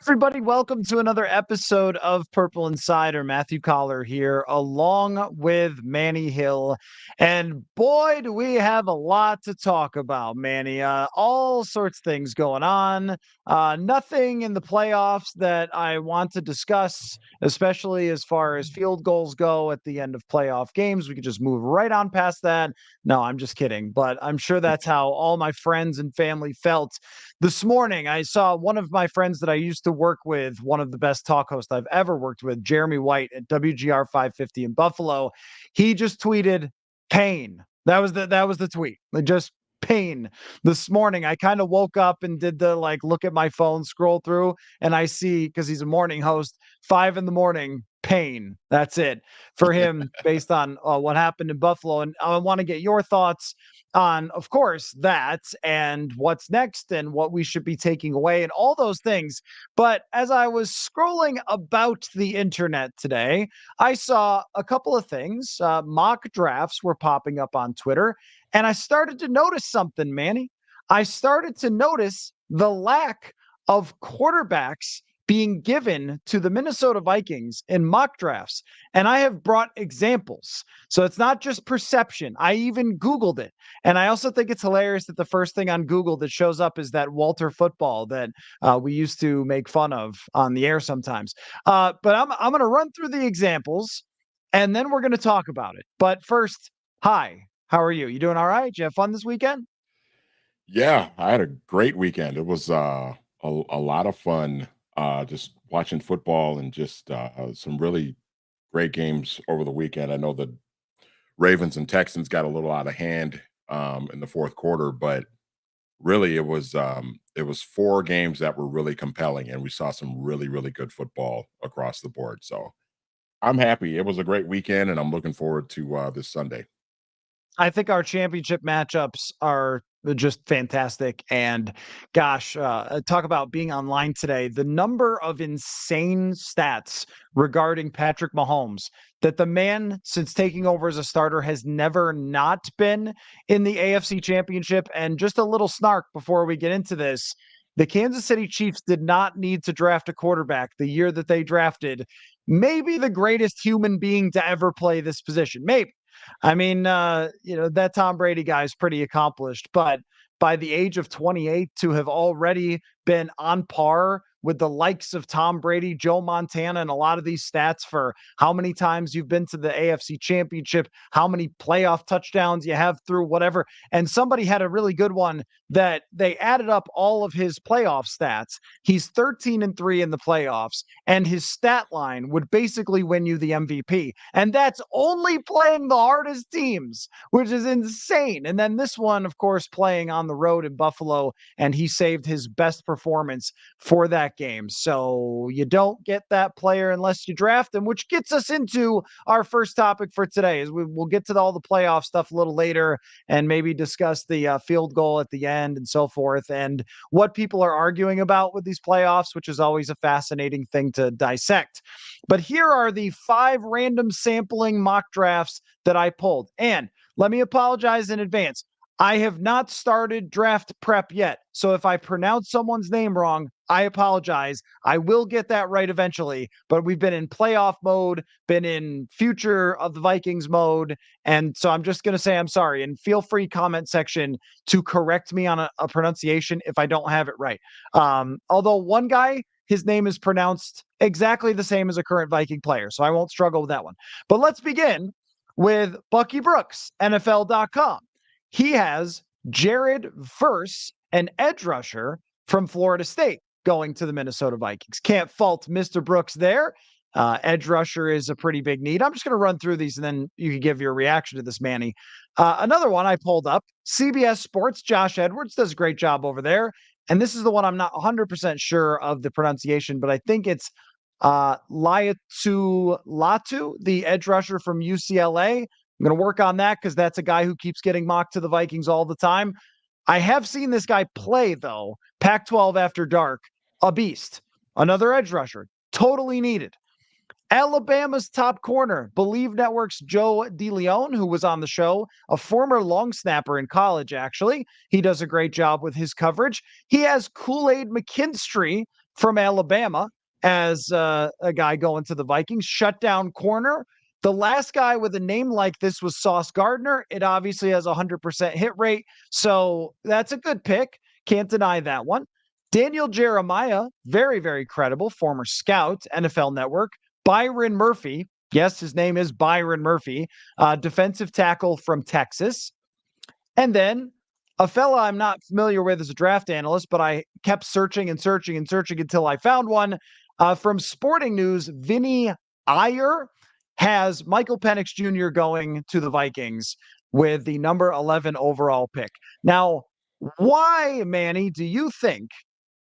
Everybody, welcome to another episode of Purple Insider. Matthew Coller here, along with Manny Hill. And boy, do we have a lot to talk about, Manny. All sorts of things going on. Nothing in the playoffs that I want to discuss, especially as far as field goals go at the end of playoff games. We could just move right on past that. No, I'm just kidding. But I'm sure that's how all my friends and family felt this morning. I saw one of my friends that I used to work with, one of the best talk hosts I've ever worked with, Jeremy White at WGR 550 in Buffalo. He just tweeted pain. That was the tweet. Just pain. This morning I kind of woke up and did the look at my phone, scroll through, and I see, because he's a morning host, 5 a.m, pain. That's it for him based on what happened in Buffalo. And I want to get your thoughts on, of course, that and what's next and what we should be taking away and all those things. But as I was scrolling about the internet today, I saw a couple of things. Mock drafts were popping up on Twitter, and I started to notice something, Manny. I started to notice the lack of quarterbacks being given to the Minnesota Vikings in mock drafts. And I have brought examples. So it's not just perception. I even Googled it. And I also think it's hilarious that the first thing on Google that shows up is that Walter football that we used to make fun of on the air sometimes. But I'm going to run through the examples and then we're going to talk about it. But first, hi, how are you? You doing all right? Did you have fun this weekend? Yeah, I had a great weekend. It was a lot of fun just watching football and just some really great games over the weekend. I know the Ravens and Texans got a little out of hand in the fourth quarter, but really it was four games that were really compelling, and we saw some really good football across the board. So I'm happy. It was a great weekend, and I'm looking forward to this Sunday. I think our championship matchups are just fantastic. And gosh, talk about being online today. The number of insane stats regarding Patrick Mahomes that the man, since taking over as a starter, has never not been in the AFC Championship. And just a little snark before we get into this. The Kansas City Chiefs did not need to draft a quarterback the year that they drafted maybe the greatest human being to ever play this position. Maybe. I mean, that Tom Brady guy is pretty accomplished, but by the age of 28 to have already been on par with the likes of Tom Brady, Joe Montana, and a lot of these stats for how many times you've been to the AFC Championship, how many playoff touchdowns you have through whatever. And somebody had a really good one that they added up all of his playoff stats. He's 13-3 in the playoffs, and his stat line would basically win you the MVP. And that's only playing the hardest teams, which is insane. And then this one, of course, playing on the road in Buffalo, and he saved his best performance for that game. So you don't get that player unless you draft him, which gets us into our first topic for today. Is we'll get to all the playoff stuff a little later and maybe discuss the field goal at the end and so forth, and what people are arguing about with these playoffs, which is always a fascinating thing to dissect. But here are the 5 random sampling mock drafts that I pulled. And let me apologize in advance. I have not started draft prep yet. So if I pronounce someone's name wrong, I apologize. I will get that right eventually. But we've been in playoff mode, been in future of the Vikings mode. And so I'm just going to say I'm sorry. And feel free, comment section, to correct me on a pronunciation if I don't have it right. Although one guy, his name is pronounced exactly the same as a current Viking player. So I won't struggle with that one. But let's begin with Bucky Brooks, NFL.com. He has Jared Verse, an edge rusher from Florida State, going to the Minnesota Vikings. Can't fault Mr. Brooks there. Edge rusher is a pretty big need. I'm just going to run through these and then you can give your reaction to this, Manny. Another one I pulled up, CBS Sports, Josh Edwards does a great job over there. And this is the one I'm not 100% sure of the pronunciation, but I think it's Latu Latu, the edge rusher from UCLA. I'm going to work on that because that's a guy who keeps getting mocked to the Vikings all the time. I have seen this guy play, though. Pac-12 after dark, a beast. Another edge rusher, totally needed. Alabama's top corner, Believe Network's Joe DeLeon, who was on the show, a former long snapper in college, actually. He does a great job with his coverage. He has Kool-Aid McKinstry from Alabama as a guy going to the Vikings. Shutdown corner. The last guy with a name like this was Sauce Gardner. It obviously has a 100% hit rate. So that's a good pick. Can't deny that one. Daniel Jeremiah, very, very credible, former scout, NFL Network. Byron Murphy. Yes, his name is Byron Murphy, defensive tackle from Texas. And then a fella I'm not familiar with as a draft analyst, but I kept searching and searching and searching until I found one. From Sporting News, Vinny Iyer has Michael Penix Jr. going to the Vikings with the number 11 overall pick. Now, why, Manny, do you think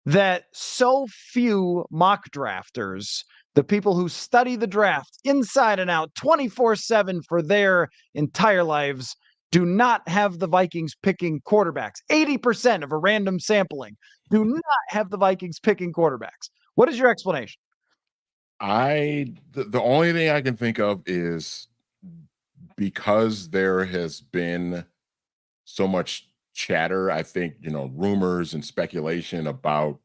that so few mock drafters, the people who study the draft inside and out 24/7 for their entire lives, do not have the Vikings picking quarterbacks? 80% of a random sampling do not have the Vikings picking quarterbacks. What is your explanation? The only thing I can think of is because there has been so much chatter, I think, rumors and speculation about,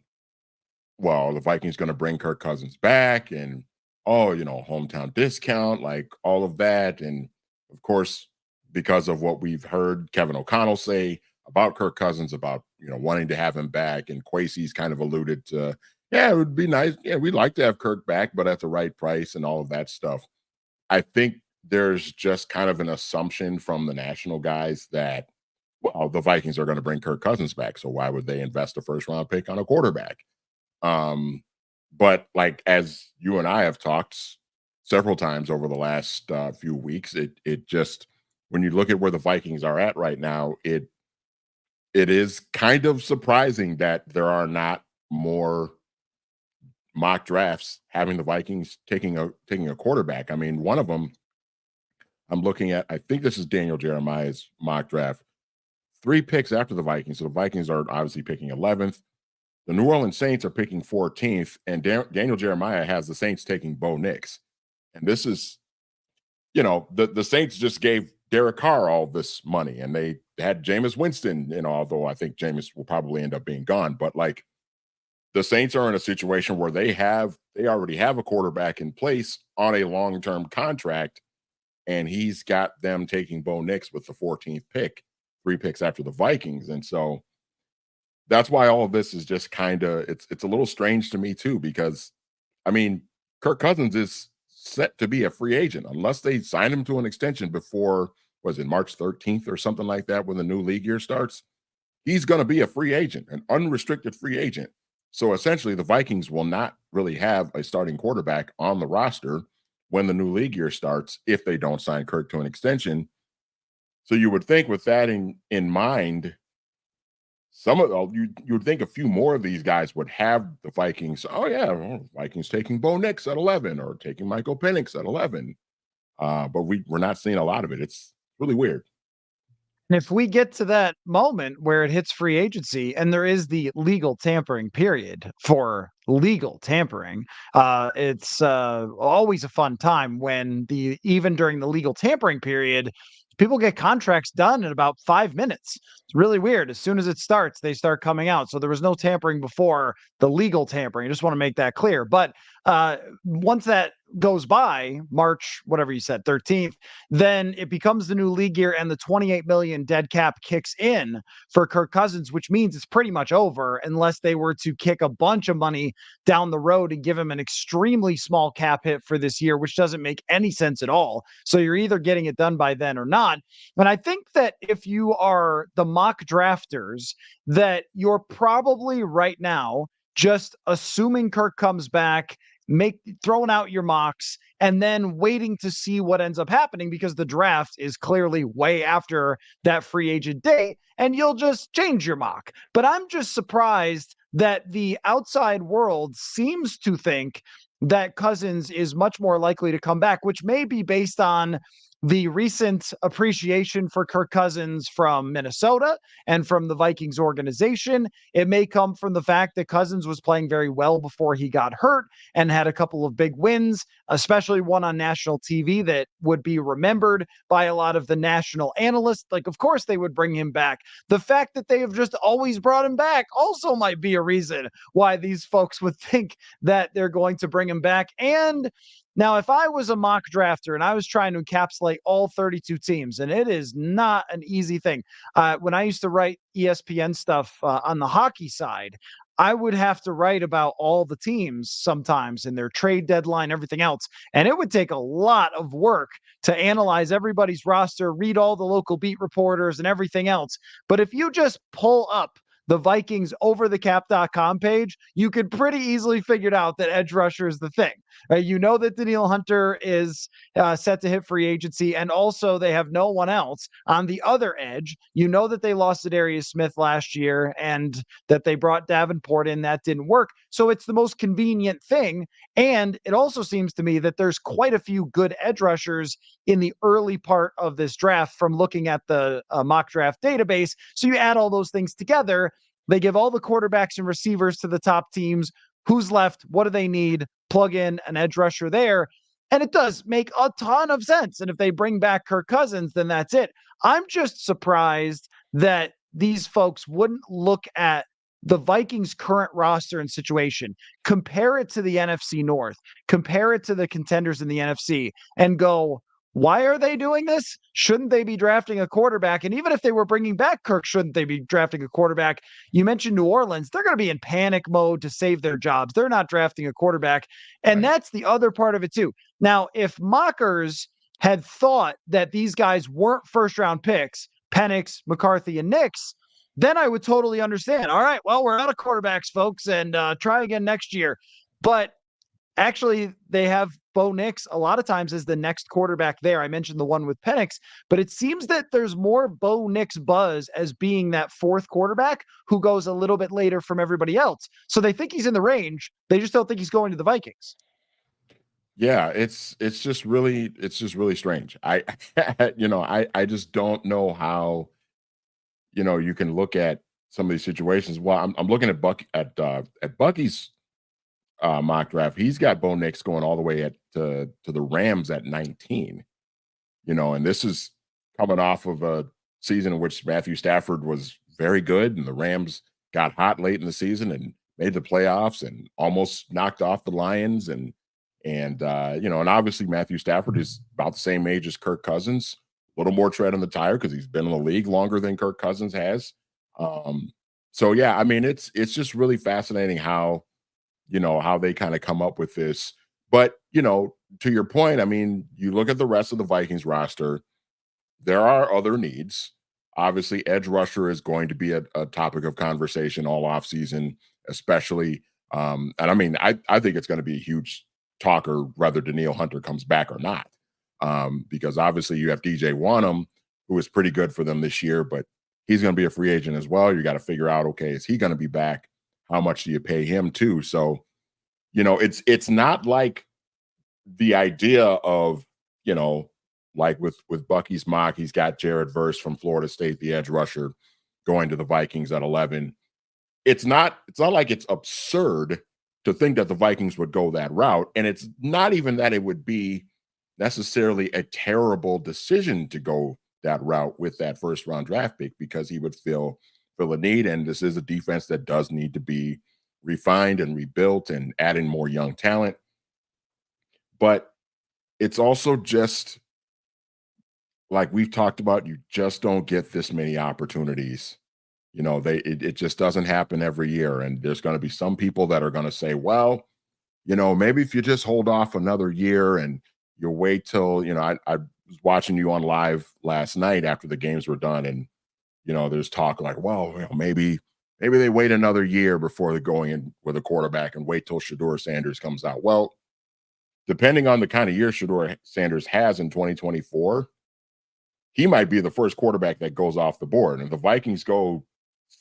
well, the Vikings going to bring Kirk Cousins back and, oh, hometown discount, like all of that. And of course, because of what we've heard Kevin O'Connell say about Kirk Cousins, about, wanting to have him back. And Kwesi's kind of alluded to, yeah, it would be nice. Yeah, we'd like to have Kirk back, but at the right price and all of that stuff. I think there's just kind of an assumption from the national guys that, well, the Vikings are going to bring Kirk Cousins back. So why would they invest a first round pick on a quarterback? But like, as you and I have talked several times over the last few weeks, it just, when you look at where the Vikings are at right now, it is kind of surprising that there are not more mock drafts having the Vikings taking a quarterback. I mean, one of them I'm looking at, I think this is Daniel Jeremiah's mock draft. 3 picks after the Vikings. So the Vikings are obviously picking 11th. The New Orleans Saints are picking 14th, and Daniel Jeremiah has the Saints taking Bo Nix. And this is, the Saints just gave Derek Carr all this money, and they had Jameis Winston, although I think Jameis will probably end up being gone. But like, the Saints are in a situation where they already have a quarterback in place on a long-term contract, and he's got them taking Bo Nix with the 14th pick, 3 picks after the Vikings. And so that's why all of this is just kind of, it's a little strange to me too, because I mean, Kirk Cousins is set to be a free agent unless they sign him to an extension before, was it March 13th or something like that, when the new league year starts. He's going to be a free agent, an unrestricted free agent. So essentially the Vikings will not really have a starting quarterback on the roster when the new league year starts if they don't sign Kirk to an extension. So you would think, with that in mind, you would think a few more of these guys would have the Vikings. Oh yeah, well, Vikings taking Bo Nix at 11 or taking Michael Penix at 11. But we're not seeing a lot of it. It's really weird. And if we get to that moment where it hits free agency and there is the legal tampering period for legal tampering, it's always a fun time when even during the legal tampering period, people get contracts done in about 5 minutes. It's really weird. As soon as it starts, they start coming out. So there was no tampering before the legal tampering. I just want to make that clear. But once that goes by, March, whatever you said, 13th, then it becomes the new league year and the 28 million dead cap kicks in for Kirk Cousins, which means it's pretty much over unless they were to kick a bunch of money down the road and give him an extremely small cap hit for this year, which doesn't make any sense at all. So you're either getting it done by then or not. And I think that if you are the mock drafters, that you're probably right now just assuming Kirk comes back, throwing out your mocks, and then waiting to see what ends up happening, because the draft is clearly way after that free agent date, and you'll just change your mock. But I'm just surprised that the outside world seems to think that Cousins is much more likely to come back, which may be based on the recent appreciation for Kirk Cousins from Minnesota and from the Vikings organization. It may come from the fact that Cousins was playing very well before he got hurt and had a couple of big wins, especially one on national TV that would be remembered by a lot of the national analysts. Like, of course, they would bring him back. The fact that they have just always brought him back also might be a reason why these folks would think that they're going to bring him back. And now, if I was a mock drafter and I was trying to encapsulate all 32 teams, and it is not an easy thing. When I used to write ESPN stuff on the hockey side, I would have to write about all the teams sometimes and their trade deadline, everything else. And it would take a lot of work to analyze everybody's roster, read all the local beat reporters and everything else. But if you just pull up the Vikings overthecap.com page, you could pretty easily figure out that edge rusher is the thing. You know that Danielle Hunter is set to hit free agency, and also they have no one else on the other edge. You know that they lost Darius Smith last year and that they brought Davenport in. That didn't work. So it's the most convenient thing. And it also seems to me that there's quite a few good edge rushers in the early part of this draft from looking at the mock draft database. So you add all those things together. They give all the quarterbacks and receivers to the top teams. Who's left? What do they need? Plug in an edge rusher there. And it does make a ton of sense. And if they bring back Kirk Cousins, then that's it. I'm just surprised that these folks wouldn't look at the Vikings' current roster and situation, compare it to the NFC North, compare it to the contenders in the NFC, and go, why are they doing this? Shouldn't they be drafting a quarterback? And even if they were bringing back Kirk, shouldn't they be drafting a quarterback? You mentioned New Orleans. They're going to be in panic mode to save their jobs. They're not drafting a quarterback. And Right. that's the other part of it, too. Now, if mockers had thought that these guys weren't first round picks, Penix, McCarthy, and Nix, then I would totally understand. All right, well, we're out of quarterbacks, folks, and try again next year. But actually, they have Bo Nix a lot of times as the next quarterback there. I mentioned the one with Penix, but it seems that there's more Bo Nix buzz as being that fourth quarterback who goes a little bit later from everybody else. So they think he's in the range. They just don't think he's going to the Vikings. Yeah, it's just really strange. I I just don't know how, you can look at some of these situations. Well, I'm looking at Bucky's mock draft. He's got Bo Nix going all the way to the Rams at 19. And this is coming off of a season in which Matthew Stafford was very good, and the Rams got hot late in the season and made the playoffs and almost knocked off the Lions. And obviously Matthew Stafford is about the same age as Kirk Cousins, a little more tread on the tire because he's been in the league longer than Kirk Cousins has. Um, so yeah, I mean, it's just really fascinating how they kind of come up with this. But, to your point, I mean, you look at the rest of the Vikings roster, there are other needs. Obviously, edge rusher is going to be a topic of conversation all offseason, especially. And I mean, I think it's going to be a huge talker whether Danielle Hunter comes back or not. Because obviously you have DJ Wanham, who is pretty good for them this year, but he's going to be a free agent as well. You got to figure out, okay, is he going to be back? How much do you pay him too? So, it's not like the idea of, like with Bucky's mock, he's got Jared Verse from Florida State, the edge rusher, going to the Vikings at 11. It's not like it's absurd to think that the Vikings would go that route. And it's not even that it would be necessarily a terrible decision to go that route with that first round draft pick, because he would fill a need. And this is a defense that does need to be refined and rebuilt and adding more young talent. But it's also just like we've talked about, you just don't get this many opportunities. It just doesn't happen every year. And there's going to be some people that are going to say, well, maybe if you just hold off another year and you wait till, I was watching you on live last night after the games were done. And, there's talk like, well, maybe they wait another year before they're going in with a quarterback and wait till Shedeur Sanders comes out. Well, depending on the kind of year Shedeur Sanders has in 2024, he might be the first quarterback that goes off the board. And if the Vikings go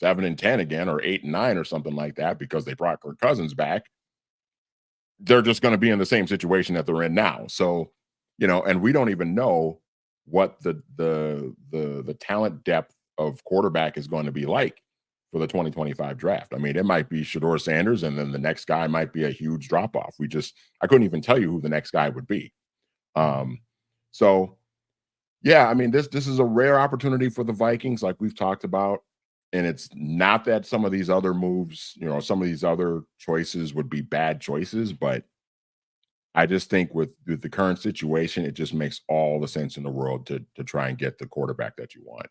7-10 again, or 8-9 or something like that, because they brought Kirk Cousins back, they're just going to be in the same situation that they're in now. So, and we don't even know what the talent depth of quarterback is going to be like for the 2025 draft. I mean, it might be Shedeur Sanders, and then the next guy might be a huge drop off. I couldn't even tell you who the next guy would be. So yeah, I mean, this is a rare opportunity for the Vikings, like we've talked about. And it's not that some of these other moves, some of these other choices would be bad choices, but I just think with the current situation, it just makes all the sense in the world to try and get the quarterback that you want.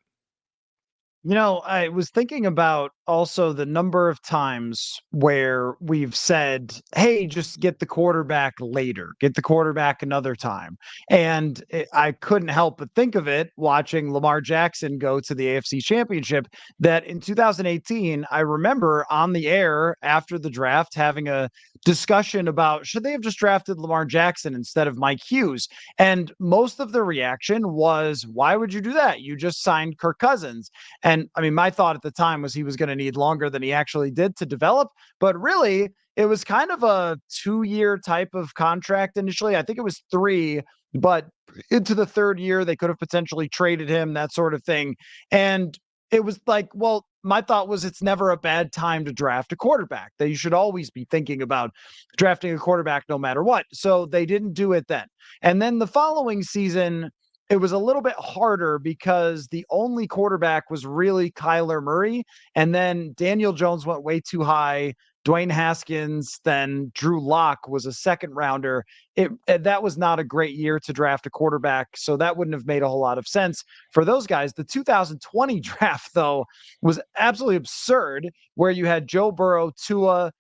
I was thinking about also the number of times where we've said, hey, just get the quarterback later, get the quarterback another time. And I couldn't help but think of it watching Lamar Jackson go to the AFC Championship, that in 2018, I remember on the air after the draft having a discussion about should they have just drafted Lamar Jackson instead of Mike Hughes? And most of the reaction was, why would you do that? You just signed Kirk Cousins. And I mean, my thought at the time was he was going to need longer than he actually did to develop. But really, it was kind of a 2-year type of contract initially. I think it was 3, but into the 3rd year, they could have potentially traded him, that sort of thing. And it was like, well, my thought was it's never a bad time to draft a quarterback, that you should always be thinking about drafting a quarterback no matter what. So they didn't do it then. And then the following season, it was a little bit harder because the only quarterback was really Kyler Murray. And then Daniel Jones went way too high. Dwayne Haskins, then Drew Lock was a 2nd rounder. That was not a great year to draft a quarterback. So that wouldn't have made a whole lot of sense for those guys. The 2020 draft, though, was absolutely absurd, where you had Joe Burrow, Tua,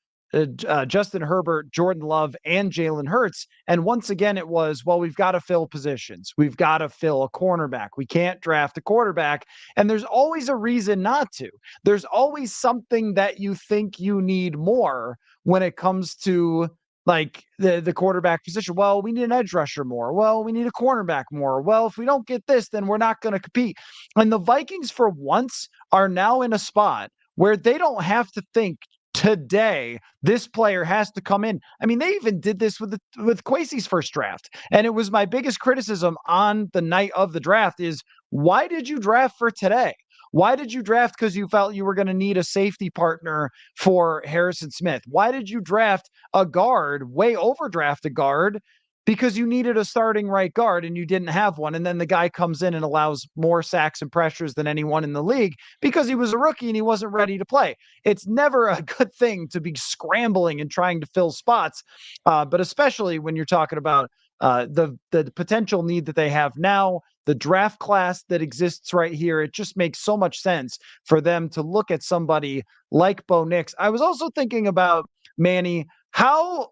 Justin Herbert, Jordan Love, and Jalen Hurts. And once again, it was, well, we've got to fill positions. We've got to fill a cornerback. We can't draft a quarterback. And there's always a reason not to. There's always something that you think you need more when it comes to like the quarterback position. Well, we need an edge rusher more. Well, we need a cornerback more. Well, if we don't get this, then we're not going to compete. And the Vikings, for once, are now in a spot where they don't have to think today this player has to come in. I mean, they even did this with Kwesi's first draft, and it was my biggest criticism on the night of the draft is, why did you draft for today? Why did you draft because you felt you were going to need a safety partner for Harrison Smith? Why did you draft a guard, way overdraft a guard, because you needed a starting right guard and you didn't have one? And then the guy comes in and allows more sacks and pressures than anyone in the league because he was a rookie and he wasn't ready to play. It's never a good thing to be scrambling and trying to fill spots, but especially when you're talking about the potential need that they have now, the draft class that exists right here. It just makes so much sense for them to look at somebody like Bo Nix. I was also thinking about, Manny, how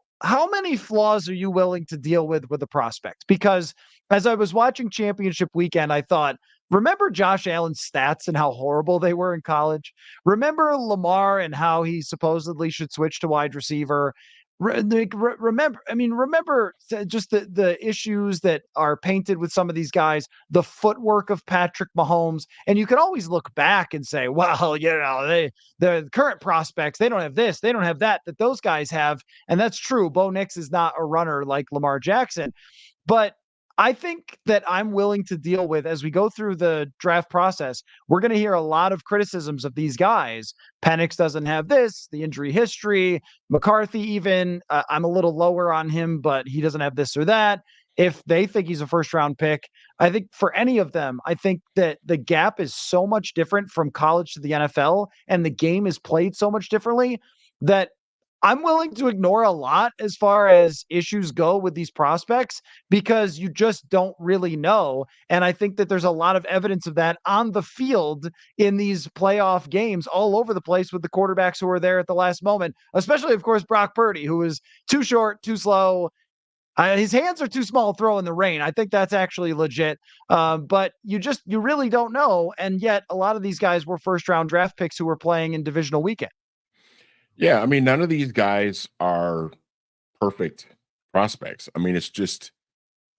many flaws are you willing to deal with a prospect? Because as I was watching championship weekend, I thought, remember Josh Allen's stats and how horrible they were in college? Remember Lamar and how he supposedly should switch to wide receiver? Remember just the issues that are painted with some of these guys, the footwork of Patrick Mahomes. And you can always look back and say, well, the current prospects, they don't have this, they don't have that those guys have. And that's true. Bo Nix is not a runner like Lamar Jackson. But I think that I'm willing to deal with, as we go through the draft process, we're going to hear a lot of criticisms of these guys. Penix doesn't have this, the injury history, McCarthy even, I'm a little lower on him, but he doesn't have this or that. If they think he's a first round pick, I think for any of them, I think that the gap is so much different from college to the NFL, and the game is played so much differently, that I'm willing to ignore a lot as far as issues go with these prospects, because you just don't really know. And I think that there's a lot of evidence of that on the field in these playoff games all over the place with the quarterbacks who are there at the last moment, especially, of course, Brock Purdy, who is too short, too slow. His hands are too small to throw in the rain. I think that's actually legit. But you really don't know. And yet a lot of these guys were first round draft picks who were playing in divisional weekend. Yeah, I mean, none of these guys are perfect prospects. I mean, it's just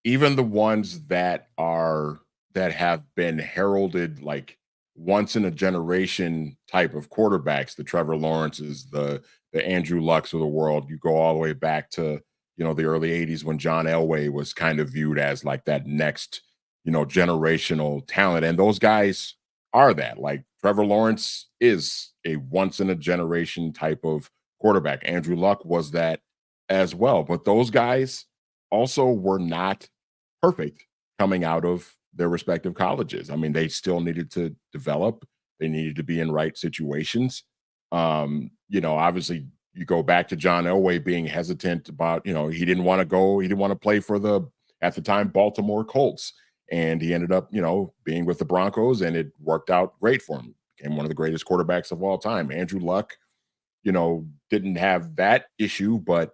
even the ones that have been heralded like once in a generation type of quarterbacks, the Trevor Lawrences, the Andrew Lucks of the world. You go all the way back to, the early 80s when John Elway was kind of viewed as like that next, generational talent. And those guys are that. Like Trevor Lawrence is a once in a generation type of quarterback. Andrew Luck was that as well. But those guys also were not perfect coming out of their respective colleges. I mean, they still needed to develop, they needed to be in right situations. Obviously, you go back to John Elway being hesitant about, he didn't want to go, he didn't want to play for the, at the time, Baltimore Colts. And he ended up, being with the Broncos, and it worked out great for him. Became one of the greatest quarterbacks of all time. Andrew Luck, didn't have that issue, but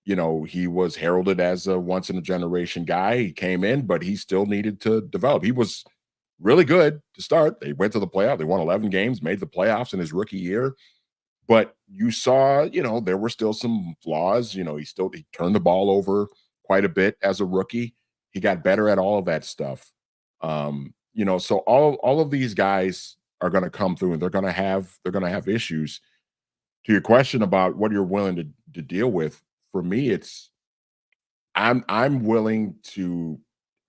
he was heralded as a once in a generation guy. He came in, but he still needed to develop. He was really good to start. They went to the playoff. They won 11 games, made the playoffs in his rookie year. But you saw, there were still some flaws. He turned the ball over quite a bit as a rookie. He got better at all of that stuff. So all of these guys are going to come through, and they're going to have issues. To your question about what you're willing to deal with, for me, it's I'm willing to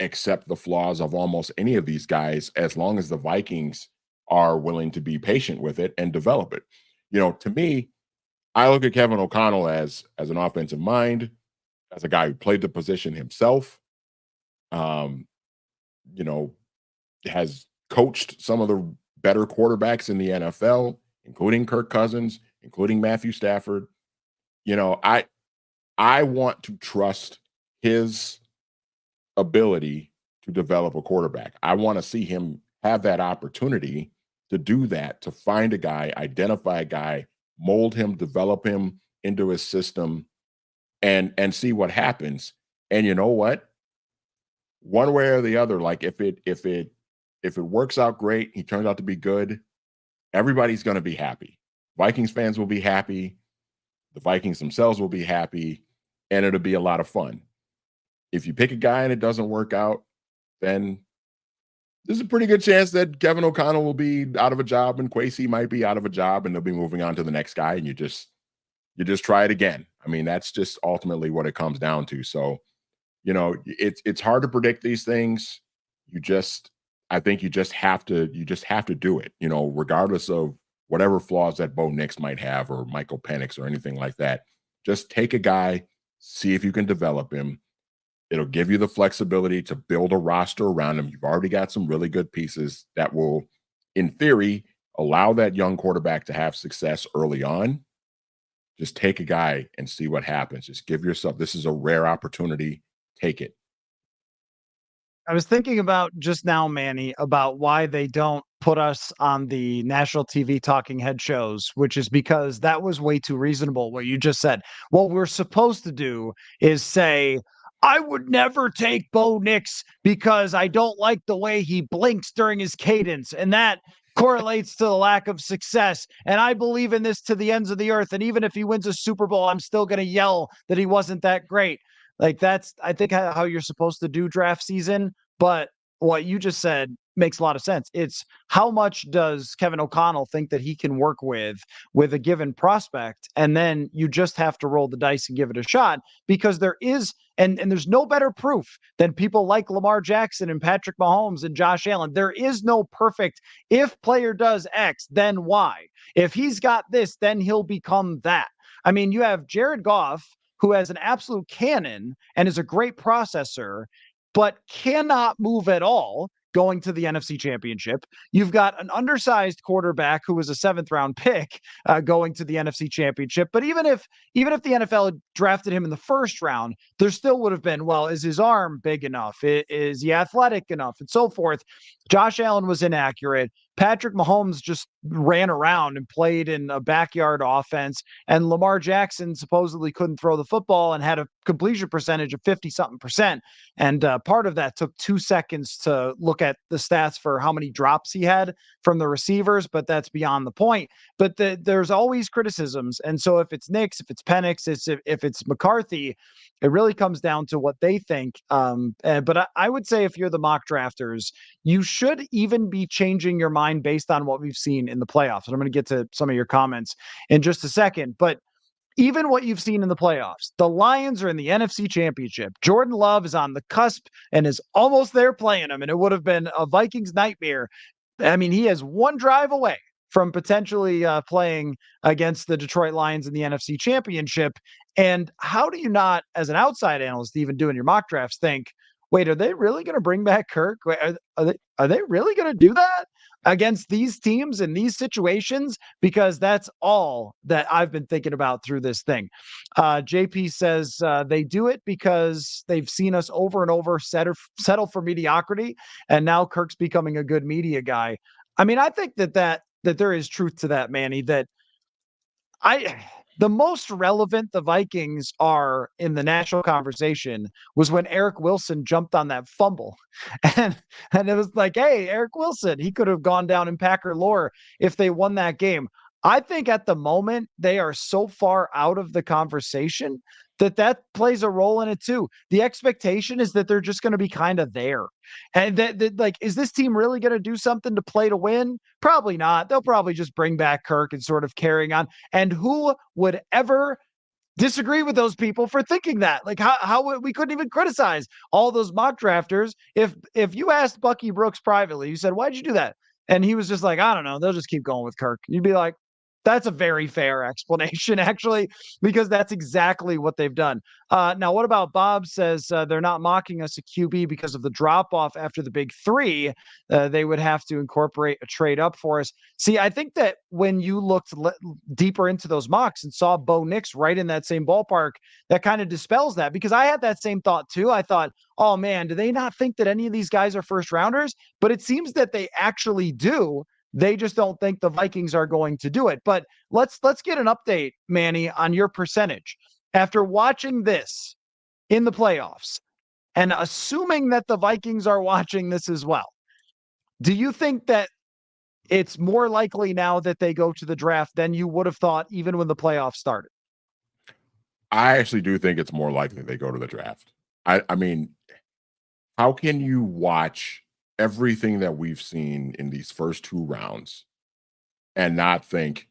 accept the flaws of almost any of these guys as long as the Vikings are willing to be patient with it and develop it. To me, I look at Kevin O'Connell as an offensive mind, as a guy who played the position himself, um, has coached some of the better quarterbacks in the NFL, including Kirk Cousins, including Matthew Stafford. I want to trust his ability to develop a quarterback. I want to see him have that opportunity to do that, to find a guy, identify a guy, mold him, develop him into his system, and see what happens. And you know what? One way or the other, like if it works out great, he turns out to be good, everybody's going to be happy. Vikings fans will be happy. The Vikings themselves will be happy, and it'll be a lot of fun. If you pick a guy and it doesn't work out, then there's a pretty good chance that Kevin O'Connell will be out of a job, and Kwesi might be out of a job, and they'll be moving on to the next guy, and you just try it again. I mean, that's just ultimately what it comes down to. So, it's hard to predict these things. I think you just have to do it, regardless of whatever flaws that Bo Nix might have, or Michael Penix, or anything like that. Just take a guy, see if you can develop him. It'll give you the flexibility to build a roster around him. You've already got some really good pieces that will, in theory, allow that young quarterback to have success early on. Just take a guy and see what happens. Just give yourself, this is a rare opportunity. Take it. I was thinking about just now, Manny, about why they don't put us on the national TV talking head shows, which is because that was way too reasonable. What you just said. What we're supposed to do is say, I would never take Bo Nix because I don't like the way he blinks during his cadence. And that correlates to the lack of success. And I believe in this to the ends of the earth. And even if he wins a Super Bowl, I'm still going to yell that he wasn't that great. Like that's, I think, how you're supposed to do draft season. But what you just said makes a lot of sense. It's how much does Kevin O'Connell think that he can work with a given prospect? And then you just have to roll the dice and give it a shot, because there is, and there's no better proof than people like Lamar Jackson and Patrick Mahomes and Josh Allen. There is no perfect, if player does X, then Y. If he's got this, then he'll become that. I mean, you have Jared Goff, who has an absolute cannon and is a great processor, but cannot move at all going to the NFC Championship. You've got an undersized quarterback who was a 7th-round pick going to the NFC Championship. But even if the NFL had drafted him in the 1st round, there still would have been, well, is his arm big enough? Is he athletic enough? And so forth. Josh Allen was inaccurate. Patrick Mahomes just ran around and played in a backyard offense. And Lamar Jackson supposedly couldn't throw the football and had a completion percentage of 50-something%. And part of that took 2 seconds to look at the stats for how many drops he had from the receivers, but that's beyond the point. But there's always criticisms. And so if it's Nix, if it's Penix, if it's McCarthy, it really comes down to what they think. But I would say if you're the mock drafters, you should even be changing your mind based on what we've seen in the playoffs. And I'm going to get to some of your comments in just a second. But even what you've seen in the playoffs, the Lions are in the NFC Championship. Jordan Love is on the cusp and is almost there playing them, and it would have been a Vikings nightmare. I mean, he is one drive away from potentially playing against the Detroit Lions in the NFC Championship. And how do you not, as an outside analyst, even doing your mock drafts, think, wait, are they really going to bring back Kirk? Wait, are they really going to do that against these teams in these situations? Because that's all that I've been thinking about through this thing. JP says they do it because they've seen us over and over settle for mediocrity, and now Kirk's becoming a good media guy. I mean, I think that there is truth to that, Manny, that I the most relevant the Vikings are in the national conversation was when Eric Wilson jumped on that fumble. And and it was like, hey, Eric Wilson, he could have gone down in Packer lore if they won that game. I think at the moment they are so far out of the conversation that plays a role in it too. The expectation is that they're just going to be kind of there. And that like, is this team really going to do something to play to win? Probably not. They'll probably just bring back Kirk and sort of carrying on. And who would ever disagree with those people for thinking that? Like how we couldn't even criticize all those mock drafters. If you asked Bucky Brooks privately, you said, why'd you do that? And he was just like, I don't know. They'll just keep going with Kirk. You'd be like, that's a very fair explanation, actually, because that's exactly what they've done. Now, what about Bob says they're not mocking us a QB because of the drop off after the big three? They would have to incorporate a trade up for us. See, I think that when you looked deeper into those mocks and saw Bo Nix right in that same ballpark, that kind of dispels that, because I had that same thought too. I thought, oh man, do they not think that any of these guys are first rounders? But it seems that they actually do. They just don't think the Vikings are going to do it. But let's get an update, Manny, on your percentage. After watching this in the playoffs and assuming that the Vikings are watching this as well, do you think that it's more likely now that they go to the draft than you would have thought even when the playoffs started? I actually do think it's more likely they go to the draft. I mean, how can you watch everything that we've seen in these first 2 rounds and not think,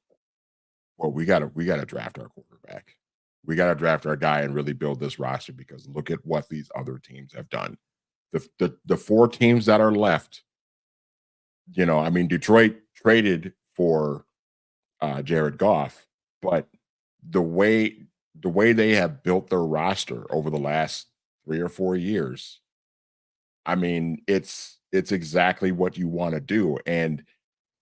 well, we gotta draft our quarterback. We gotta draft our guy and really build this roster, because look at what these other teams have done. The 4 teams that are left, I mean, Detroit traded for Jared Goff, but the way they have built their roster over the last 3 or 4 years, I mean, it's exactly what you want to do. And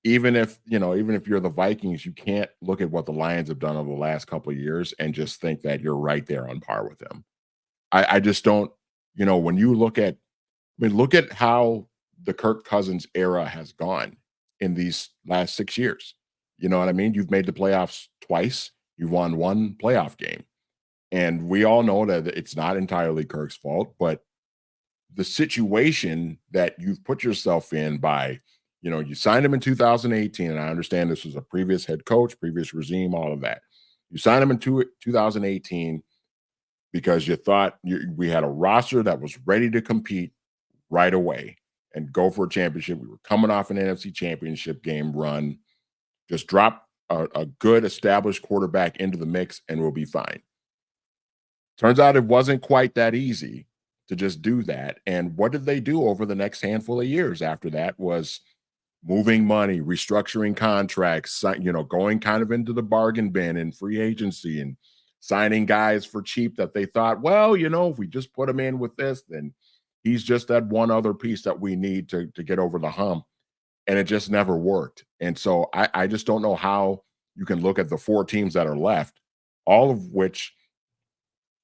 even if you're the Vikings, you can't look at what the Lions have done over the last couple of years and just think that you're right there on par with them. I just don't, when you look at how the Kirk Cousins era has gone in these last 6 years. You know what I mean? You've made the playoffs twice. You've won 1 playoff game. And we all know that it's not entirely Kirk's fault, but the situation that you've put yourself in by, you signed him in 2018, and I understand this was a previous head coach, previous regime, all of that. You signed him in 2018 because you thought we had a roster that was ready to compete right away and go for a championship. We were coming off an NFC championship game run. Just drop a good established quarterback into the mix and we'll be fine. Turns out it wasn't quite that easy to just do that. And what did they do over the next handful of years after that was moving money, restructuring contracts, going kind of into the bargain bin and free agency and signing guys for cheap that they thought, well, if we just put him in with this, then he's just that one other piece that we need to get over the hump. And it just never worked. And so I just don't know how you can look at the 4 teams that are left, all of which,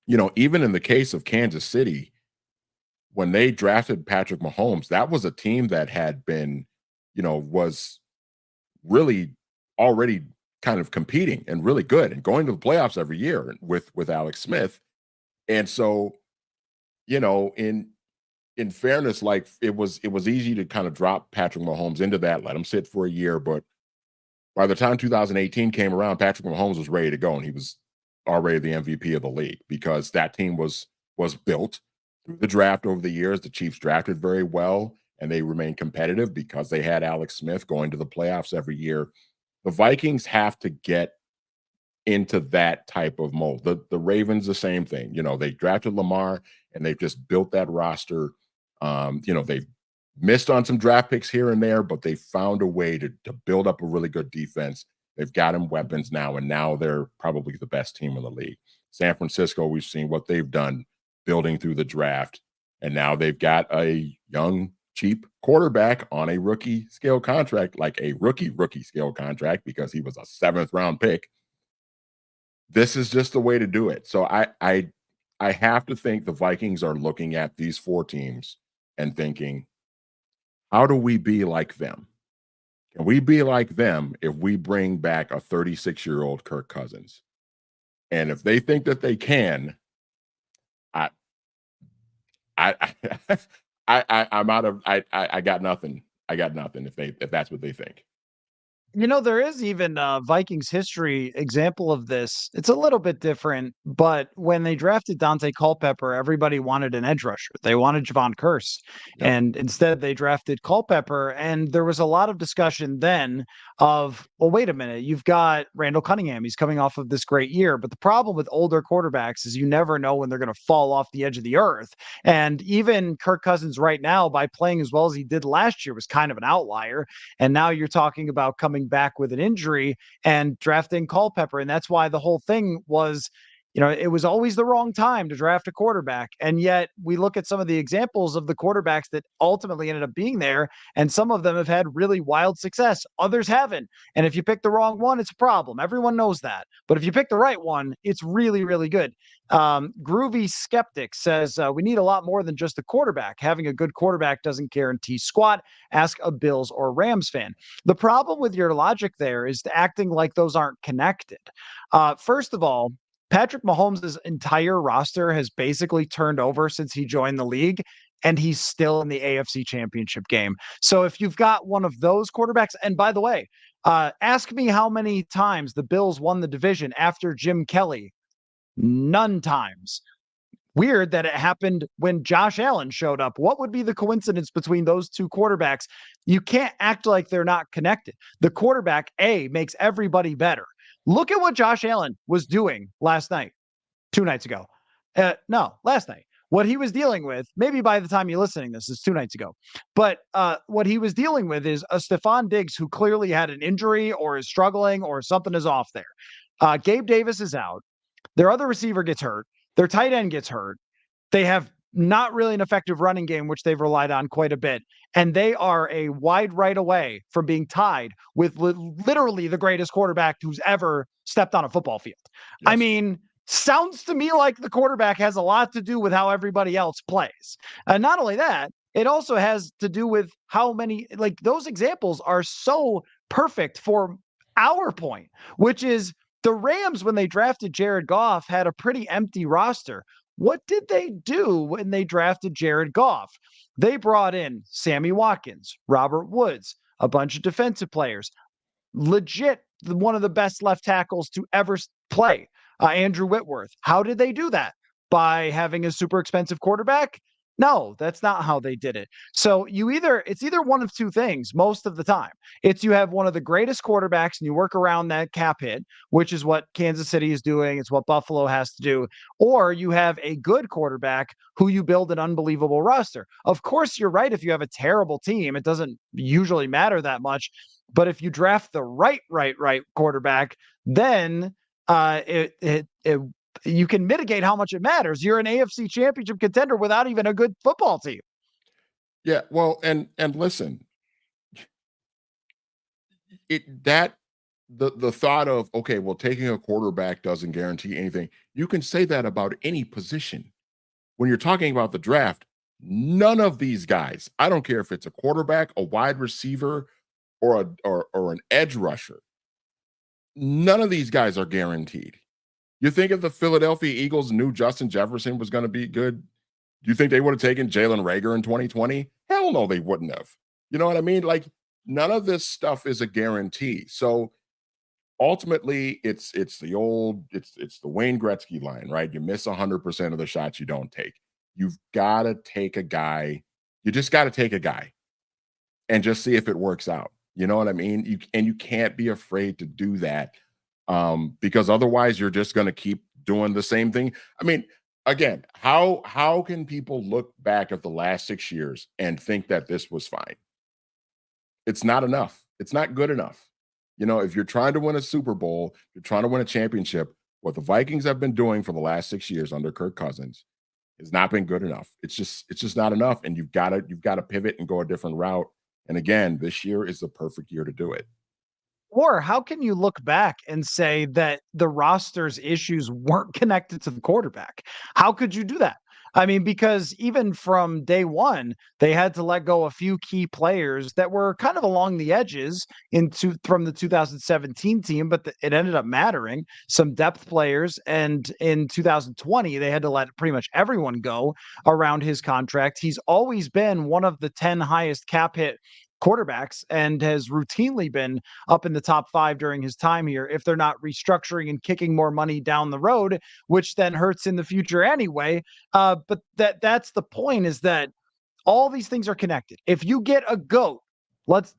even in the case of Kansas City, when they drafted Patrick Mahomes, that was a team that had been, was really already kind of competing and really good and going to the playoffs every year with Alex Smith. And so, in fairness, like it was easy to kind of drop Patrick Mahomes into that, let him sit for a year. But by the time 2018 came around, Patrick Mahomes was ready to go, and he was already the MVP of the league because that team was built through the draft over the years. The Chiefs drafted very well, and they remained competitive because they had Alex Smith going to the playoffs every year. The Vikings have to get into that type of mold. The Ravens, the same thing. They drafted Lamar and they've just built that roster. They've missed on some draft picks here and there, but they found a way to build up a really good defense. They've got them weapons now, and now they're probably the best team in the league. San Francisco, we've seen what they've done building through the draft, and now they've got a young, cheap quarterback on a rookie scale contract, like a rookie scale contract, because he was a 7th-round pick. This is just the way to do it. So I have to think the Vikings are looking at these 4 teams and thinking, how do we be like them? Can we be like them if we bring back a 36-year-old Kirk Cousins? And if they think that they can, I I I'm out of I got nothing. I got nothing if that's what they think. There is even a Vikings history example of this. It's a little bit different, but when they drafted Dante Culpepper, everybody wanted an edge rusher. They wanted Javon Curse, Yep. and instead they drafted Culpepper. And there was a lot of discussion then of, well, wait a minute, you've got Randall Cunningham. He's coming off of this great year. But the problem with older quarterbacks is you never know when they're going to fall off the edge of the earth. And even Kirk Cousins right now, by playing as well as he did last year, was kind of an outlier. And now you're talking about coming back with an injury and drafting Culpepper. And that's why the whole thing was, it was always the wrong time to draft a quarterback. And yet we look at some of the examples of the quarterbacks that ultimately ended up being there, and some of them have had really wild success. Others haven't. And if you pick the wrong one, it's a problem. Everyone knows that. But if you pick the right one, it's really, really good. Groovy Skeptic says, we need a lot more than just a quarterback. Having a good quarterback doesn't guarantee squat. Ask a Bills or Rams fan. The problem with your logic there is acting like those aren't connected. First of all, Patrick Mahomes' entire roster has basically turned over since he joined the league, and he's still in the AFC Championship game. So if you've got one of those quarterbacks, and by the way, ask me how many times the Bills won the division after Jim Kelly. None times. Weird that it happened when Josh Allen showed up. What would be the coincidence between those two quarterbacks? You can't act like they're not connected. The quarterback, A, makes everybody better. Look at what Josh Allen was doing last night, 2 nights ago. No, last night. What he was dealing with, maybe by the time you're listening, this is 2 nights ago. But what he was dealing with is a Stephon Diggs who clearly had an injury or is struggling or something is off there. Gabe Davis is out. Their other receiver gets hurt. Their tight end gets hurt. They have not really an effective running game, which they've relied on quite a bit. And they are a wide right away from being tied with literally the greatest quarterback who's ever stepped on a football field. Yes. I mean, sounds to me like the quarterback has a lot to do with how everybody else plays. And not only that, it also has to do with how many, like those examples are so perfect for our point, which is the Rams, when they drafted Jared Goff, had a pretty empty roster. What did they do when they drafted Jared Goff? They brought in Sammy Watkins, Robert Woods, a bunch of defensive players, legit one of the best left tackles to ever play, Andrew Whitworth. How did they do that? By having a super expensive quarterback? No, that's not how they did it. So it's either one of two things most of the time. It's you have one of the greatest quarterbacks and you work around that cap hit, which is what Kansas City is doing. It's what Buffalo has to do. Or you have a good quarterback who you build an unbelievable roster. Of course, you're right. If you have a terrible team, it doesn't usually matter that much. But if you draft the right quarterback, then you can mitigate how much it matters. You're an AFC Championship contender without even a good football team. Yeah, well, and listen, the thought of, okay, well, taking a quarterback doesn't guarantee anything. You can say that about any position. When you're talking about the draft, none of these guys, I don't care if it's a quarterback, a wide receiver, or an edge rusher, none of these guys are guaranteed. You think if the Philadelphia Eagles knew Justin Jefferson was going to be good, do you think they would have taken Jalen Reagor in 2020? Hell no, they wouldn't have. You know what I mean? Like, none of this stuff is a guarantee. So ultimately, it's the Wayne Gretzky line, right? You miss 100% of the shots you don't take. You've got to take a guy. You just got to take a guy and just see if it works out. You know what I mean? You can't be afraid to do that. because otherwise you're just going to keep doing the same thing. I mean, again, how can people look back at the last 6 years and think that this was fine? It's not enough. It's not good enough. If you're trying to win a Super Bowl, you're trying to win a championship, what the Vikings have been doing for the last 6 years under Kirk Cousins has not been good enough. It's just not enough. And you've got to pivot and go a different route. And again, this year is the perfect year to do it. Or how can you look back and say that the roster's issues weren't connected to the quarterback? How could you do that? I mean, because even from day one, they had to let go a few key players that were kind of along the edges from the 2017 team, but it ended up mattering. Some depth players, and in 2020, they had to let pretty much everyone go around his contract. He's always been one of the 10 highest cap hit quarterbacks and has routinely been up in the top 5 during his time here if they're not restructuring and kicking more money down the road, which then hurts in the future anyway. But that's the point, is that all these things are connected. If you get a GOAT, let's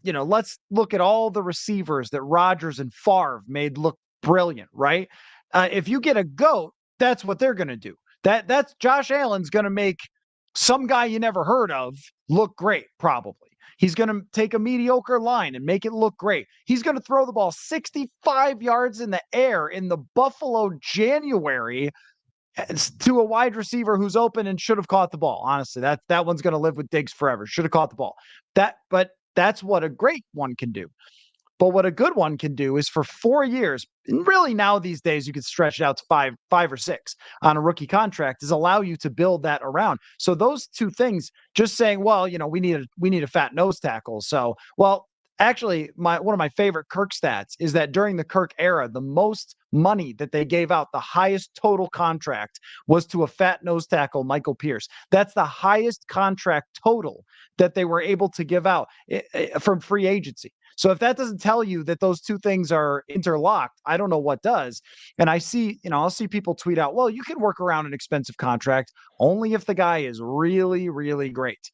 look at all the receivers that Rodgers and Favre made look brilliant, right? If you get a GOAT, that's what they're going to do. That's Josh Allen's going to make some guy you never heard of look great, probably. He's going to take a mediocre line and make it look great. He's going to throw the ball 65 yards in the air in the Buffalo January to a wide receiver who's open and should have caught the ball. Honestly, that one's going to live with Diggs forever. Should have caught the ball. But that's what a great one can do. But what a good one can do is for 4 years, and really now these days you can stretch it out to five or six on a rookie contract, is allow you to build that around. So those two things, just saying, well, we need a fat nose tackle. So, well, actually, one of my favorite Kirk stats is that during the Kirk era, the most money that they gave out, the highest total contract, was to a fat nose tackle, Michael Pierce. That's the highest contract total that they were able to give out from free agency. So if that doesn't tell you that those two things are interlocked, I don't know what does. And I'll see people tweet out, well, you can work around an expensive contract only if the guy is really, really great.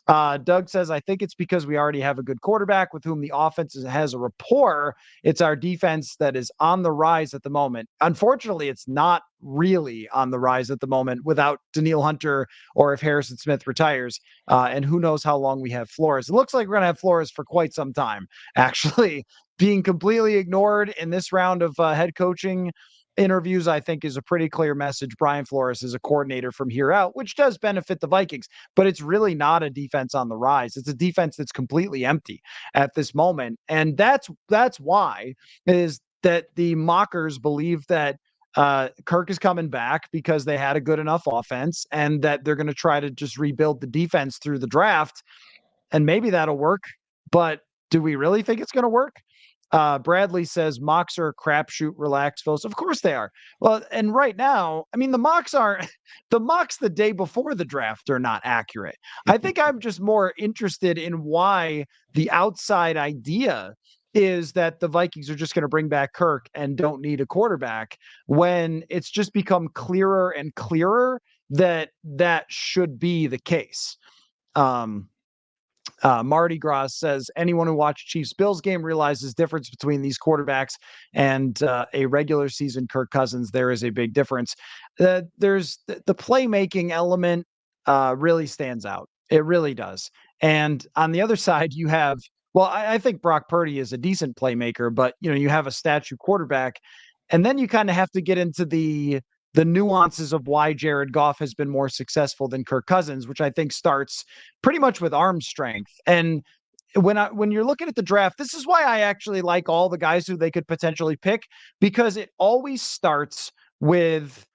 Doug says, I think it's because we already have a good quarterback with whom the offense has a rapport. It's our defense that is on the rise at the moment. Unfortunately, it's not really on the rise at the moment without Danielle Hunter, or if Harrison Smith retires. And who knows how long we have Flores. It looks like we're going to have Flores for quite some time, actually. Being completely ignored in this round of head coaching interviews, I think, is a pretty clear message. Brian Flores is a coordinator from here out, which does benefit the Vikings, but it's really not a defense on the rise. It's a defense that's completely empty at this moment. And that's why is that the mockers believe that Kirk is coming back because they had a good enough offense, and that they're going to try to just rebuild the defense through the draft. And maybe that'll work, but do we really think it's going to work? Bradley says mocks are a crapshoot, relax, folks. Of course they are. Well, and right now, I mean, the mocks the day before the draft are not accurate. I think I'm just more interested in why the outside idea is that the Vikings are just going to bring back Kirk and don't need a quarterback, when it's just become clearer and clearer that that should be the case. Marty Gras says, anyone who watched Chiefs Bills game realizes difference between these quarterbacks and a regular season Kirk Cousins. There is a big difference. There's the playmaking element really stands out. It really does. And on the other side, you have, well, I think Brock Purdy is a decent playmaker, but you have a statue quarterback, and then you kind of have to get into the nuances of why Jared Goff has been more successful than Kirk Cousins, which I think starts pretty much with arm strength. And when you're looking at the draft, this is why I actually like all the guys who they could potentially pick, because it always starts with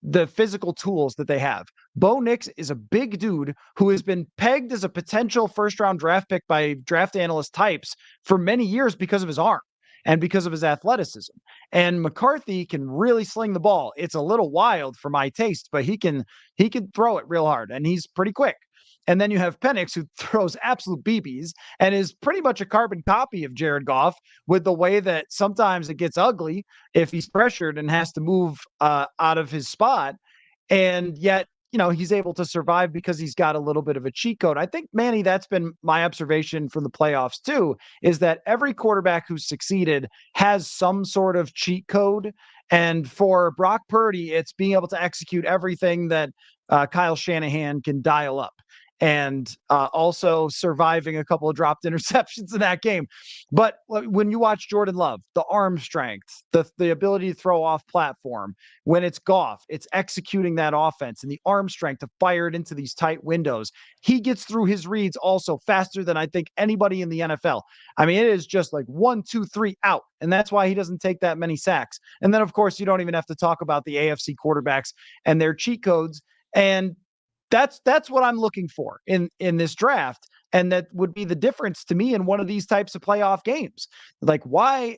the physical tools that they have. Bo Nix is a big dude who has been pegged as a potential first-round draft pick by draft analyst types for many years because of his arm and because of his athleticism. And McCarthy can really sling the ball. It's a little wild for my taste, but he can throw it real hard, and he's pretty quick. And then you have Penix, who throws absolute BBs and is pretty much a carbon copy of Jared Goff, with the way that sometimes it gets ugly if he's pressured and has to move out of his spot. And yet he's able to survive because he's got a little bit of a cheat code. I think, Manny, that's been my observation from the playoffs too, is that every quarterback who's succeeded has some sort of cheat code. And for Brock Purdy, it's being able to execute everything that Kyle Shanahan can dial up, and also surviving a couple of dropped interceptions in that game. But when you watch Jordan Love, the arm strength, the ability to throw off platform, when it's Goff, it's executing that offense and the arm strength to fire it into these tight windows. He gets through his reads also faster than I think anybody in the NFL. I mean, it is just like 1, 2, 3 out. And that's why he doesn't take that many sacks. And then, of course, you don't even have to talk about the AFC quarterbacks and their cheat codes. And that's what I'm looking for in this draft. And that would be the difference to me in one of these types of playoff games. Like, why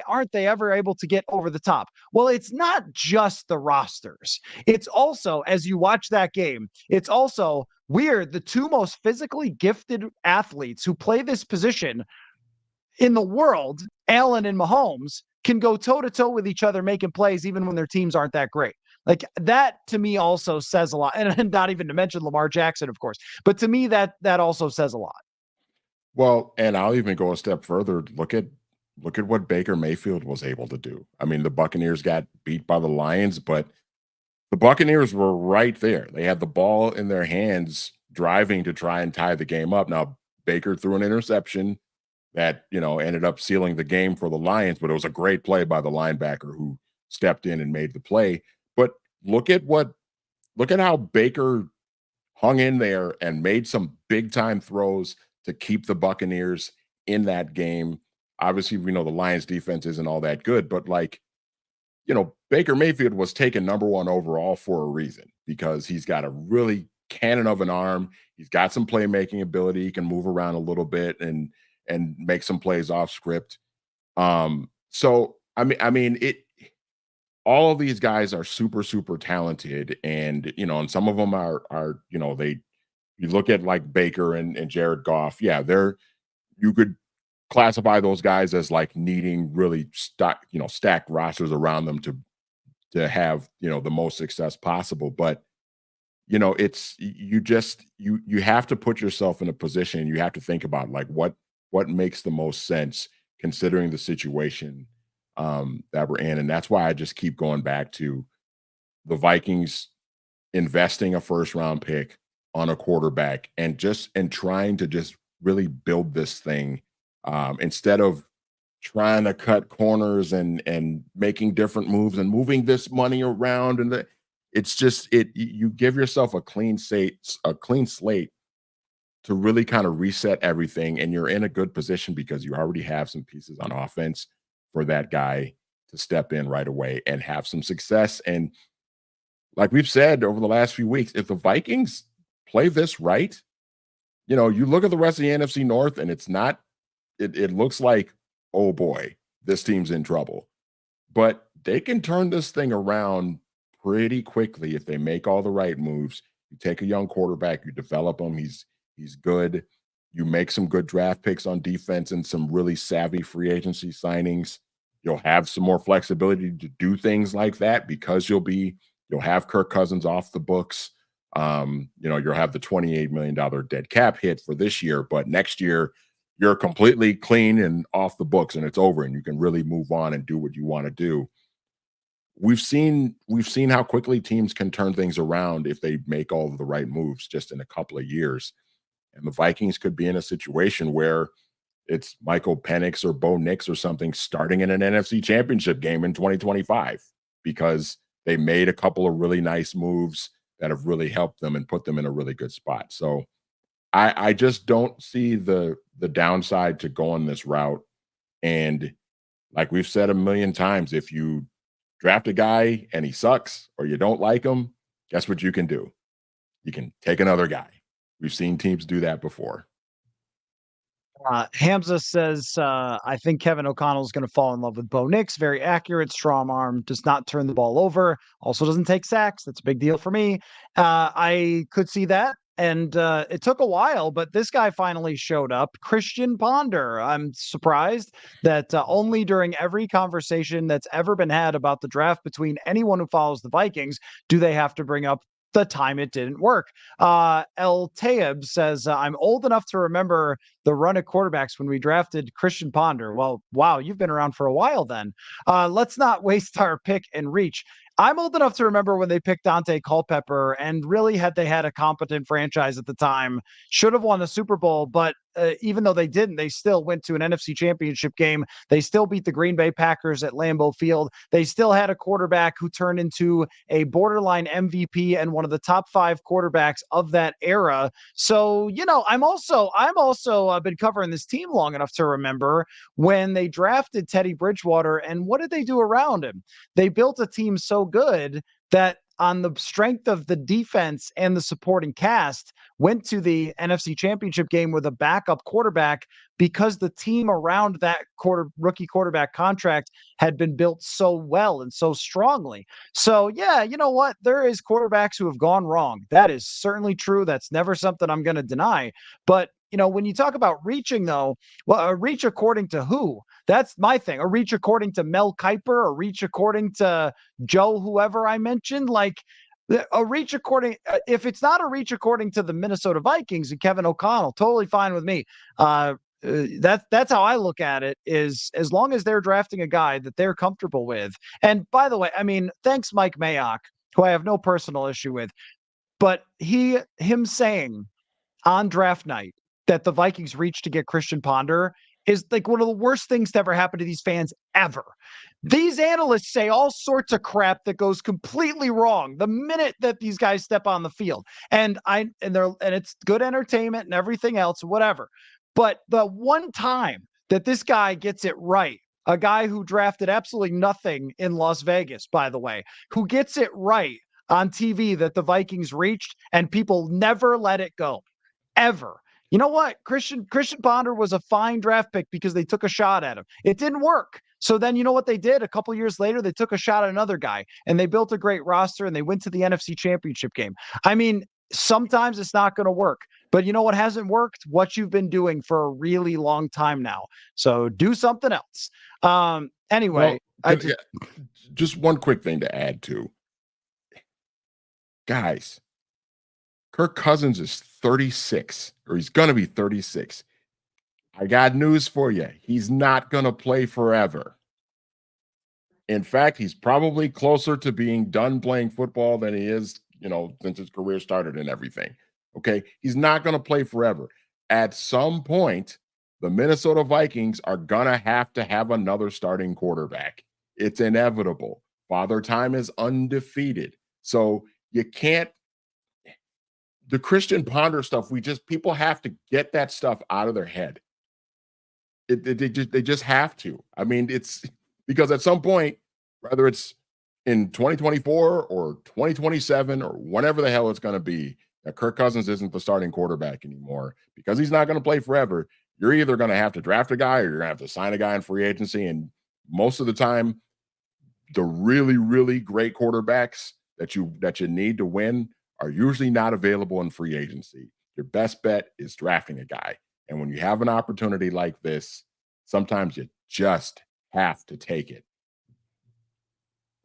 aren't they ever able to get over the top? Well, it's not just the rosters. It's also, as you watch that game, it's also weird. The two most physically gifted athletes who play this position in the world, Allen and Mahomes, can go toe to toe with each other making plays even when their teams aren't that great. Like, that to me also says a lot. And not even to mention Lamar Jackson, of course. But to me, that also says a lot. Well, and I'll even go a step further. Look at what Baker Mayfield was able to do. I mean, the Buccaneers got beat by the Lions, but the Buccaneers were right there. They had the ball in their hands driving to try and tie the game up. Now, Baker threw an interception that, ended up sealing the game for the Lions, but it was a great play by the linebacker who stepped in and made the play. But look at how Baker hung in there and made some big time throws to keep the Buccaneers in that game. Obviously, we know the Lions defense isn't all that good, but Baker Mayfield was taken number 1 overall for a reason, because he's got a really cannon of an arm. He's got some playmaking ability. He can move around a little bit and make some plays off script. So I mean it. All of these guys are super, super talented, and and some of them are they. You look at like Baker and Jared Goff. Yeah, you could classify those guys as like needing really stacked rosters around them to have the most success possible. But it's you have to put yourself in a position. You have to think about like what makes the most sense considering the situation that we're in. And that's why I just keep going back to the Vikings investing a first round pick on a quarterback and trying to just really build this thing instead of trying to cut corners and making different moves and moving this money around. And it's just you give yourself a clean slate to really kind of reset everything, and you're in a good position because you already have some pieces on offense for that guy to step in right away and have some success. And like we've said over the last few weeks, if the Vikings play this right, you look at the rest of the NFC North and it looks like, oh boy, this team's in trouble. But they can turn this thing around pretty quickly if they make all the right moves. You take a young quarterback, you develop him, he's good. You make some good draft picks on defense and some really savvy free agency signings. You'll have some more flexibility to do things like that because you'll have Kirk Cousins off the books. You'll have the $28 million dead cap hit for this year, but next year you're completely clean and off the books and it's over and you can really move on and do what you want to do. We've seen how quickly teams can turn things around if they make all of the right moves just in a couple of years. And the Vikings could be in a situation where it's Michael Penix or Bo Nix or something starting in an NFC championship game in 2025 because they made a couple of really nice moves that have really helped them and put them in a really good spot. So I just don't see the downside to going this route. And like we've said a million times, if you draft a guy and he sucks or you don't like him, guess what you can do? You can take another guy. We've seen teams do that before. Hamza says, I think Kevin O'Connell is going to fall in love with Bo Nix. Very accurate, strong arm, does not turn the ball over, also doesn't take sacks. That's a big deal for me. I could see that. And it took a while, but this guy finally showed up. Christian Ponder. I'm surprised that only during every conversation that's ever been had about the draft between anyone who follows the Vikings do they have to bring up the time it didn't work. El Tayeb says, I'm old enough to remember the run of quarterbacks when we drafted Christian Ponder. Well, wow, you've been around for a while then. Let's not waste our pick and reach. I'm old enough to remember when they picked Dante Culpepper, and really, had they had a competent franchise at the time, should have won a Super Bowl. But even though they didn't, they still went to an NFC Championship game. They still beat the Green Bay Packers at Lambeau Field. They still had a quarterback who turned into a borderline MVP and one of the top 5 quarterbacks of that era. So, I'm also been covering this team long enough to remember when they drafted Teddy Bridgewater, and what did they do around him? They built a team so good that on the strength of the defense and the supporting cast, went to the NFC Championship game with a backup quarterback because the team around that rookie quarterback contract had been built so well and so strongly. So, yeah, you know what? There is quarterbacks who have gone wrong. That is certainly true. That's never something I'm going to deny. But, when you talk about reaching, though, well, a reach according to who? That's my thing. A reach according to Mel Kiper, a reach according to Joe, whoever I mentioned, like a reach according, if it's not a reach according to the Minnesota Vikings and Kevin O'Connell, totally fine with me. That's how I look at it, is as long as they're drafting a guy that they're comfortable with. And by the way, I mean, thanks Mike Mayock, who I have no personal issue with, but him saying on draft night that the Vikings reached to get Christian Ponder is like one of the worst things to ever happen to these fans ever. These analysts say all sorts of crap that goes completely wrong the minute that these guys step on the field. And it's good entertainment and everything else, whatever. But the one time that this guy gets it right, a guy who drafted absolutely nothing in Las Vegas, by the way, who gets it right on TV that the Vikings reached, and people never let it go, ever. You know what? Christian Ponder was a fine draft pick because they took a shot at him. It didn't work. So then you know what they did? A couple years later, they took a shot at another guy, and they built a great roster, and they went to the NFC Championship game. I mean, sometimes it's not going to work. But you know what hasn't worked? What you've been doing for a really long time now. So do something else. Anyway, well, just one quick thing to add to. Guys, Kirk Cousins is 36, or he's going to be 36. I got news for you. He's not going to play forever. In fact, he's probably closer to being done playing football than he is, since his career started and everything. Okay? He's not going to play forever. At some point, the Minnesota Vikings are going to have another starting quarterback. It's inevitable. Father Time is undefeated. So you can't, the Christian Ponder stuff, people have to get that stuff out of their head. They just have to. I mean, it's because at some point, whether it's in 2024 or 2027 or whenever the hell it's going to be, that Kirk Cousins isn't the starting quarterback anymore because he's not going to play forever. You're either going to have to draft a guy or you're going to have to sign a guy in free agency. And most of the time, the really, really great quarterbacks that you need to win are usually not available in free agency. Your best bet is drafting a guy. And when you have an opportunity like this, sometimes you just have to take it.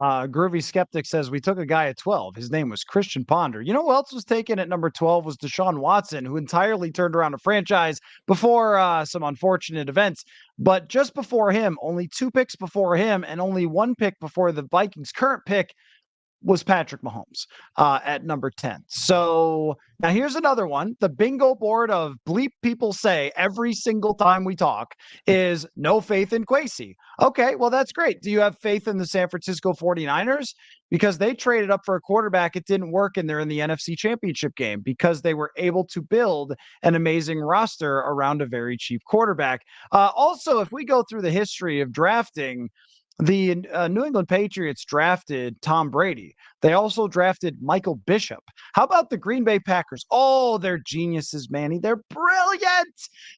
Groovy Skeptic says, we took a guy at 12. His name was Christian Ponder. You know who else was taken at number 12 was Deshaun Watson, who entirely turned around a franchise before some unfortunate events. But just before him, only 2 picks before him, and only 1 pick before the Vikings' current pick was Patrick Mahomes at number 10. So now here's another one. The bingo board of bleep people say every single time we talk is no faith in Kwesi. Okay, well, that's great. Do you have faith in the San Francisco 49ers? Because they traded up for a quarterback. It didn't work, and they're in the NFC Championship game because they were able to build an amazing roster around a very cheap quarterback. Also, if we go through the history of drafting, the New England Patriots drafted Tom Brady. They also drafted Michael Bishop. How about the Green Bay Packers? Oh, they're geniuses, Manny. They're brilliant.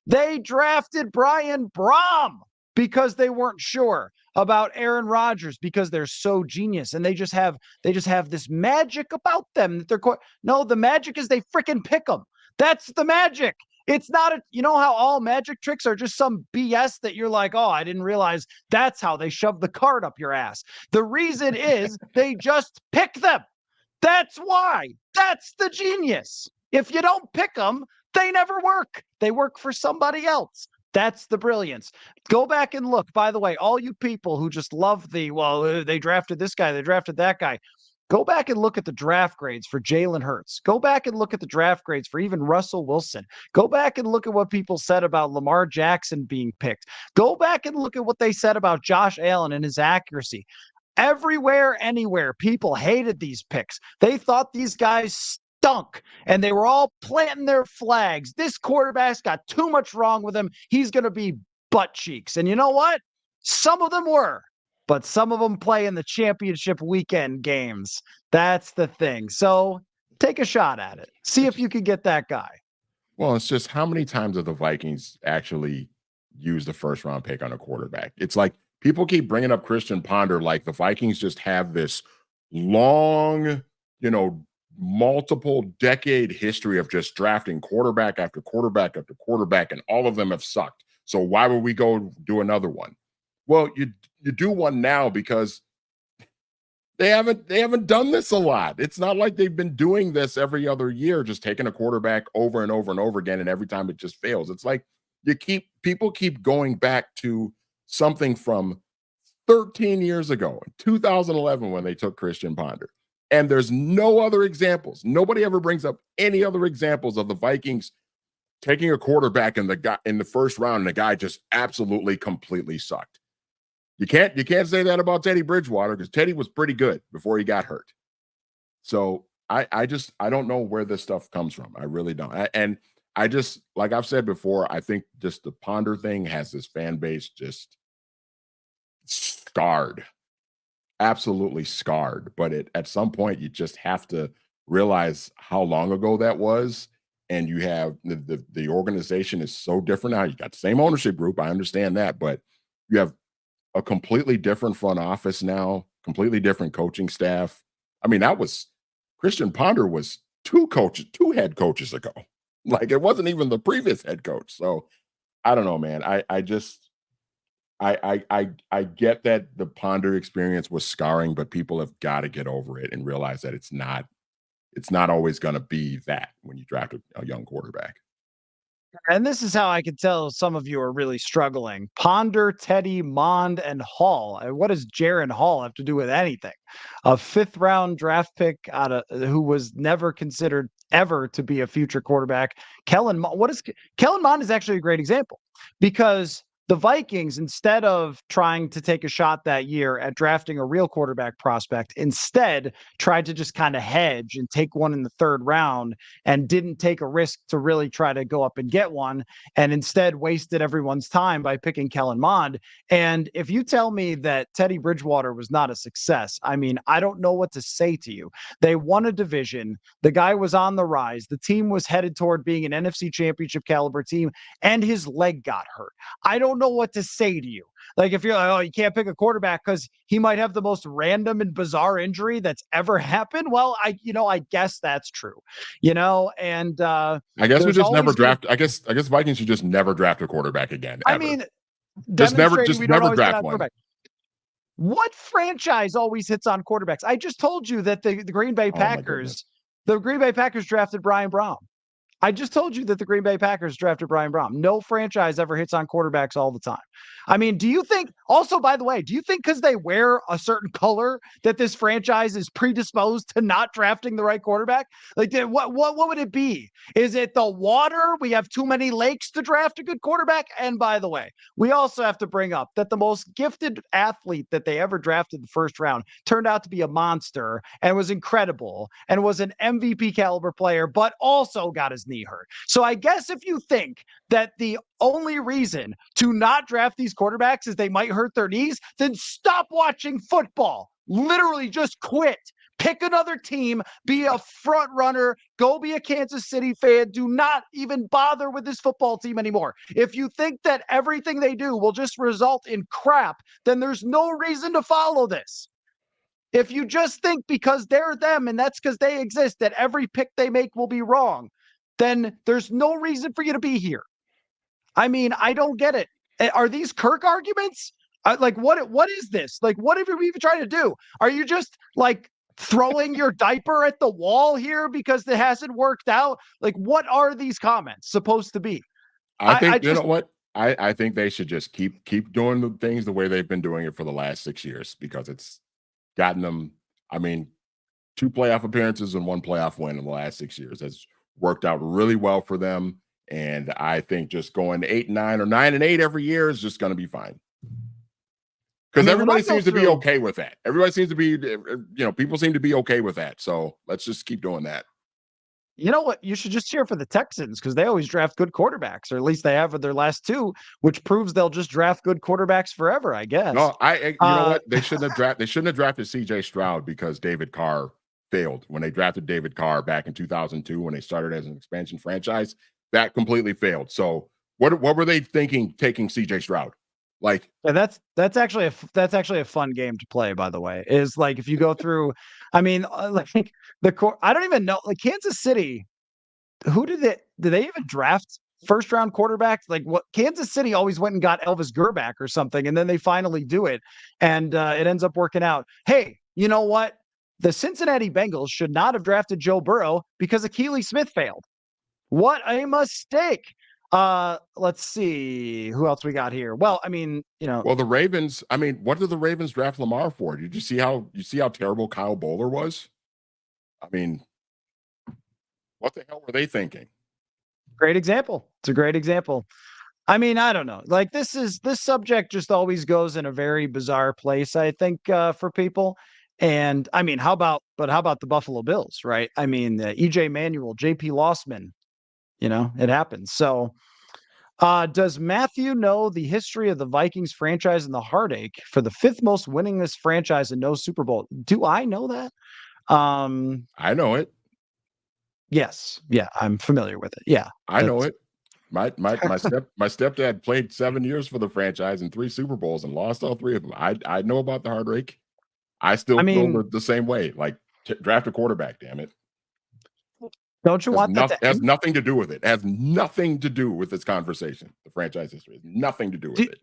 They drafted Brian Brom because they weren't sure about Aaron Rodgers because they're so genius, and they just have this magic about them that they're no, the magic is they freaking pick them. That's the magic. It's not you know how all magic tricks are just some BS that you're like, oh, I didn't realize that's how they shove the card up your ass. The reason is they just pick them. That's why. That's the genius. If you don't pick them, they never work. They work for somebody else. That's the brilliance. Go back and look. By the way, all you people who just love they drafted this guy, they drafted that guy. Go back and look at the draft grades for Jalen Hurts. Go back and look at the draft grades for even Russell Wilson. Go back and look at what people said about Lamar Jackson being picked. Go back and look at what they said about Josh Allen and his accuracy. Everywhere, anywhere, people hated these picks. They thought these guys stunk and they were all planting their flags. This quarterback's got too much wrong with him. He's going to be butt cheeks. And you know what? Some of them were, but some of them play in the championship weekend games. That's the thing. So take a shot at it. See if you can get that guy. Well, it's just how many times have the Vikings actually used the first round pick on a quarterback? It's like people keep bringing up Christian Ponder like the Vikings just have this long, multiple decade history of just drafting quarterback after quarterback after quarterback, and all of them have sucked. So why would we go do another one? Well, you do one now because they haven't done this a lot. It's not like they've been doing this every other year, just taking a quarterback over and over and over again, and every time it just fails. It's like people keep going back to something from 13 years ago, in 2011, when they took Christian Ponder. And there's no other examples. Nobody ever brings up any other examples of the Vikings taking a quarterback in the first round, and the guy just absolutely completely sucked. You can't say that about Teddy Bridgewater, because Teddy was pretty good before he got hurt. So I don't know where this stuff comes from. I really don't. And I just, like I've said before, I think just the Ponder thing has this fan base just scarred, absolutely scarred. But at some point, you just have to realize how long ago that was. And you have the organization is so different now. You got the same ownership group. I understand that, but you have a completely different front office now, completely different coaching staff. I mean, Christian Ponder was two head coaches ago. Like, it wasn't even the previous head coach. So I don't know, man. I get that the Ponder experience was scarring, but people have got to get over it and realize that it's not always going to be that when you draft a young quarterback. And this is how I can tell some of you are really struggling. Ponder, Teddy, Mond, and Hall. What does Jaron Hall have to do with anything? A fifth-round draft pick who was never considered ever to be a future quarterback. Kellen Mond is actually a great example, because the Vikings, instead of trying to take a shot that year at drafting a real quarterback prospect, instead tried to just kind of hedge and take one in the third round, and didn't take a risk to really try to go up and get one, and instead wasted everyone's time by picking Kellen Mond. And if you tell me that Teddy Bridgewater was not a success, I mean, I don't know what to say to you. They won a division. The guy was on the rise. The team was headed toward being an NFC championship caliber team, and his leg got hurt. I don't know what to say to you. Like, if you're like, oh, you can't pick a quarterback because he might have the most random and bizarre injury that's ever happened. Well, I guess that's true, and I guess we just never draft. I guess Vikings should just never draft a quarterback again. Ever. I mean, just never draft one. What franchise always hits on quarterbacks? I just told you that the Green Bay Packers, drafted Brian Brown. I just told you that the Green Bay Packers drafted Brian Brown. No franchise ever hits on quarterbacks all the time. I mean, do you think, also, by the way, do you think because they wear a certain color that this franchise is predisposed to not drafting the right quarterback? Like, what would it be? Is it the water? We have too many lakes to draft a good quarterback? And by the way, we also have to bring up that the most gifted athlete that they ever drafted in the first round turned out to be a monster and was incredible and was an MVP caliber player, but also got his knee hurt. So I guess if you think that the only reason to not draft these quarterbacks is they might hurt their knees, then stop watching football. Literally just quit. Pick another team, be a front runner, go be a Kansas City fan. Do not even bother with this football team anymore. If you think that everything they do will just result in crap, then there's no reason to follow this. If you just think because they're them and that's because they exist that every pick they make will be wrong, then there's no reason for you to be here. I mean, I don't get it. Are these Kirk arguments? Like, what is this? Like, what have you even trying to do? Are you just like throwing your diaper at the wall here because it hasn't worked out? Like, what are these comments supposed to be? I I think you know just what? I think they should just keep doing the things the way they've been doing it for the last 6 years because it's gotten them, I mean, 2 playoff appearances and 1 playoff win in the last 6 years. Has worked out really well for them, and I think just going 8-9 or 9-8 every year is just gonna be fine. I Because mean, when I everybody go seems to be through okay with that. Everybody seems to be, people seem to be okay with that. So let's just keep doing that. you know what? You should just cheer for the Texans because they always draft good quarterbacks, or at least they have with their last 2, which proves they'll just draft good quarterbacks forever, I guess. No, you know Uh, what? They shouldn't have drafted CJ Stroud because David Carr failed. When they drafted David Carr back in 2002 when they started as an expansion franchise, that completely failed. So what were they thinking taking CJ Stroud? Like, and that's actually a fun game to play, by the way. Is like if you go through, I mean, like I don't even know, like Kansas City. Who did they even draft first round quarterbacks? Like what Kansas City always went and got Elvis Gerback or something, and then they finally do it, and it ends up working out. Hey, you know what? The Cincinnati Bengals should not have drafted Joe Burrow because Akili Smith failed. What a mistake. Let's see who else we got here. Well, I mean, well, the Ravens, I mean, what did the Ravens draft Lamar for? Did you see how terrible Kyle Bowler was? I mean, what the hell were they thinking? great example. It's a great example. I mean, I don't know. Like this subject just always goes in a very bizarre place, I think, for people. And I mean, how about the Buffalo Bills, right? I mean, EJ Manuel, JP Lossman, it happens. So, does Matthew know the history of the Vikings franchise and the heartache for the 5th most winningest franchise and no Super Bowl? Do I know that? I know it. Yes. Yeah, I'm familiar with it. Yeah. I know That's it. My stepdad played 7 years for the franchise and 3 Super Bowls and lost all 3 of them. I know about the heartache. I I still feel mean, the same way. Like, draft a quarterback, damn it. don't you want that to Has end? nothing to do with it. Has nothing to do with this conversation. The franchise history has nothing to do with Do, it.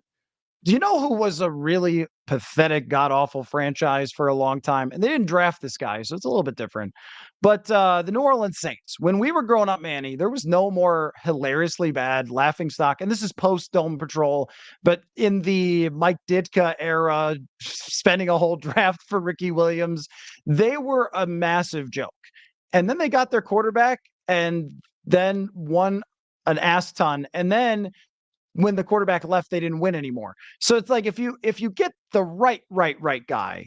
Do you know who was a really pathetic, god awful franchise for a long time? And they didn't draft this guy, so it's a little bit different. But the New Orleans Saints, when we were growing up, Manny, there was no more hilariously bad laughing stock. And this is post Dome Patrol, but in the Mike Ditka era, spending a whole draft for Ricky Williams, they were a massive joke. And then they got their quarterback and then won an ass ton. And then when the quarterback left, they didn't win anymore. So it's like if you get the right guy,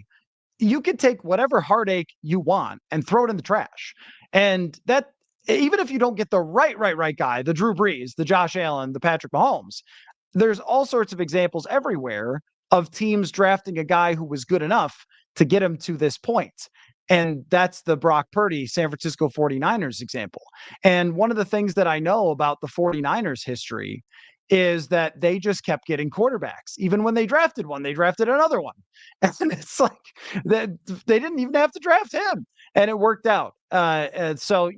you can take whatever heartache you want and throw it in the trash. And that even if you don't get the right guy, the Drew Brees, the Josh Allen, the Patrick Mahomes, there's all sorts of examples everywhere of teams drafting a guy who was good enough to get him to this point. And that's the Brock Purdy San Francisco 49ers example. And one of the things that I know about the 49ers history is that they just kept getting quarterbacks. Even when they drafted one, they drafted another one. And it's like that they didn't even have to draft him. And it worked out. And so,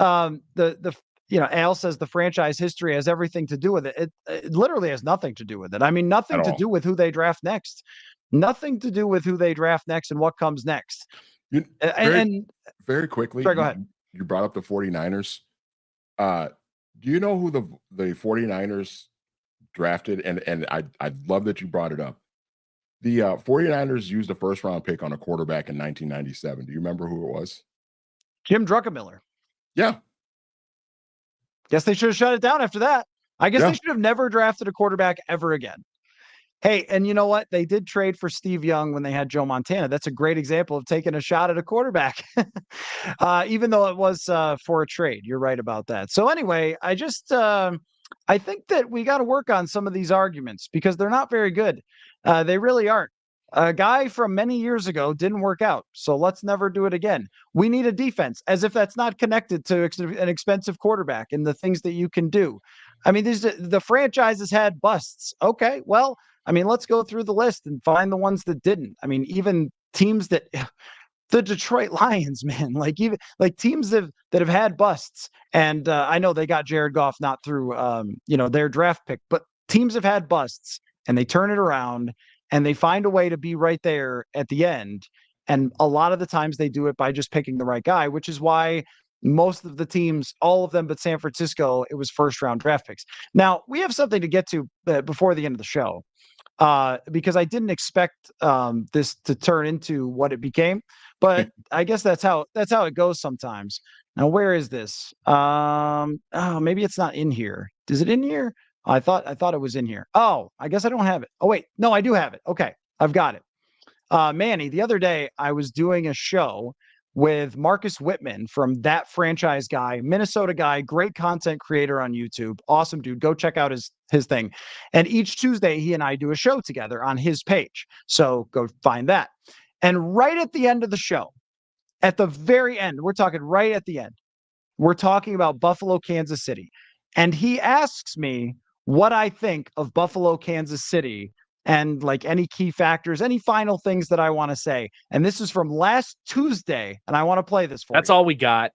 Al says the franchise history has everything to do with it. It literally has nothing to do with it. I mean, At nothing to all. do with who they draft next. Nothing to do with who they draft next and what comes next. You And, very and very quickly, sorry, go ahead. you brought up the 49ers. Uh, do you know who the 49ers drafted? And I love that you brought it up. The 49ers used a first round pick on a quarterback in 1997. Do you remember who it was? Jim Druckenmiller. Yeah. Guess they should have shut it down after that. I guess they Yeah. should have never drafted a quarterback ever again. Hey, and you know what? They did trade for Steve Young when they had Joe Montana. That's a great example of taking a shot at a quarterback, even though it was for a trade. You're right about that. So anyway, I think that we got to work on some of these arguments because they're not very good. They really aren't. A guy from many years ago didn't work out, so let's never do it again. We need a defense, as if that's not connected to an expensive quarterback and the things that you can do. I mean, the franchises had busts. Okay, well, I mean, let's go through the list and find the ones that didn't. I mean, even teams that the Detroit Lions, man, like even like teams that have had busts. And I know they got Jared Goff not through their draft pick, but teams have had busts and they turn it around and they find a way to be right there at the end. And a lot of the times they do it by just picking the right guy, which is why most of the teams, all of them but San Francisco, it was first round draft picks. Now, we have something to get to before the end of the show, because I didn't expect this to turn into what it became, but I guess that's how it goes sometimes. Now, where is this? Oh, maybe it's not in here. Is it in here? I thought it was in here. Oh, I guess I don't have it. Oh, wait, no, I do have it. Okay, I've got it. Manny, the other day I was doing a show with Marcus Whitman from That Franchise Guy, Minnesota guy, great content creator on YouTube. Awesome dude. Go check out his thing. And each Tuesday, he and I do a show together on his page. So go find that. And right at the end of the show, at the very end, we're talking right at the end, we're talking about Buffalo, Kansas City. And he asks me what I think of Buffalo, Kansas City, and like any key factors, any final things that I want to say. And this is from last Tuesday, and I want to play this for That's you. all we got.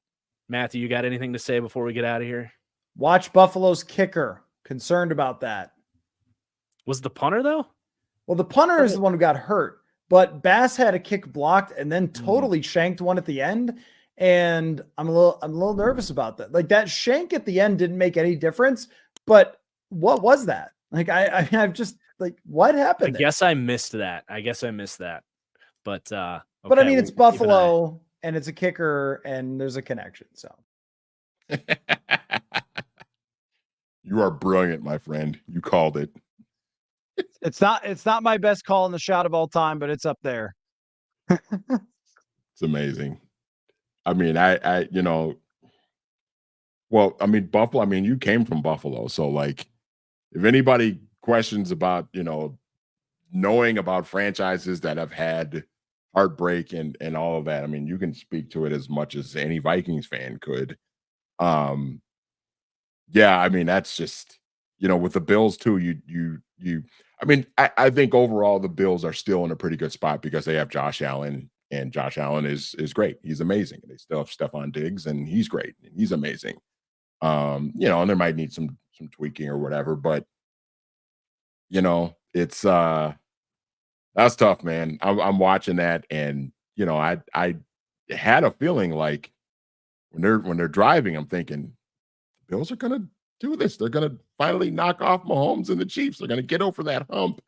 Matthew, you got anything to say before we get out of here? Watch Buffalo's kicker. Concerned about that. Was the punter, though? Well, the punter is the one who got hurt, but Bass had a kick blocked and then totally shanked one at the end. And I'm a little nervous about that. Like, that shank at the end didn't make any difference, but what was that? Like, I've just, like, what happened? I guess I missed that. But okay, but I mean, it's Buffalo and it's a kicker and there's a connection. So You are brilliant, my friend. You called it. it's not my best call in the shot of all time, but it's up there. It's amazing. I mean, well, I mean, Buffalo, I mean, you came from Buffalo. So, like, if anybody questions about, knowing about franchises that have had heartbreak and all of that, I mean, you can speak to it as much as any Vikings fan could. Yeah, I mean, that's just, with the Bills too, I mean, I think overall the Bills are still in a pretty good spot because they have Josh Allen, and Josh Allen is great. He's amazing. They still have Stephon Diggs, and he's great. And he's amazing. And there might need some tweaking or whatever, but it's that's tough, man. I'm watching that, and I had a feeling like when they're driving, I'm thinking the Bills are gonna do this. They're gonna finally knock off Mahomes and the Chiefs. They're gonna get over that hump.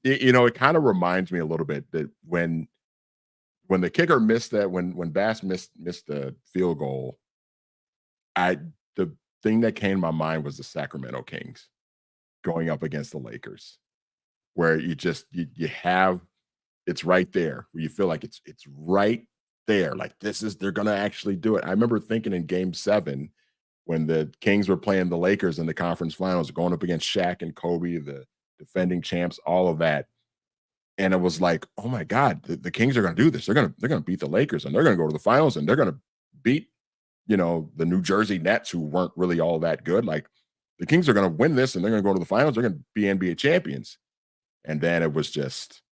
It kind of reminds me a little bit that when the kicker missed that, when Bass missed the field goal, the thing that came to my mind was the Sacramento Kings going up against the Lakers, where you have it's right there, where you feel like it's right there. Like, they're gonna actually do it. I remember thinking in game 7 when the Kings were playing the Lakers in the conference finals, going up against Shaq and Kobe, the defending champs, all of that. And it was like, oh my God, the Kings are going to do this. They're going to beat the Lakers, and they're going to go to the finals, and they're going to beat, the New Jersey Nets, who weren't really all that good. Like, the Kings are going to win this, and they're going to go to the finals. They're going to be NBA champions. And then it was just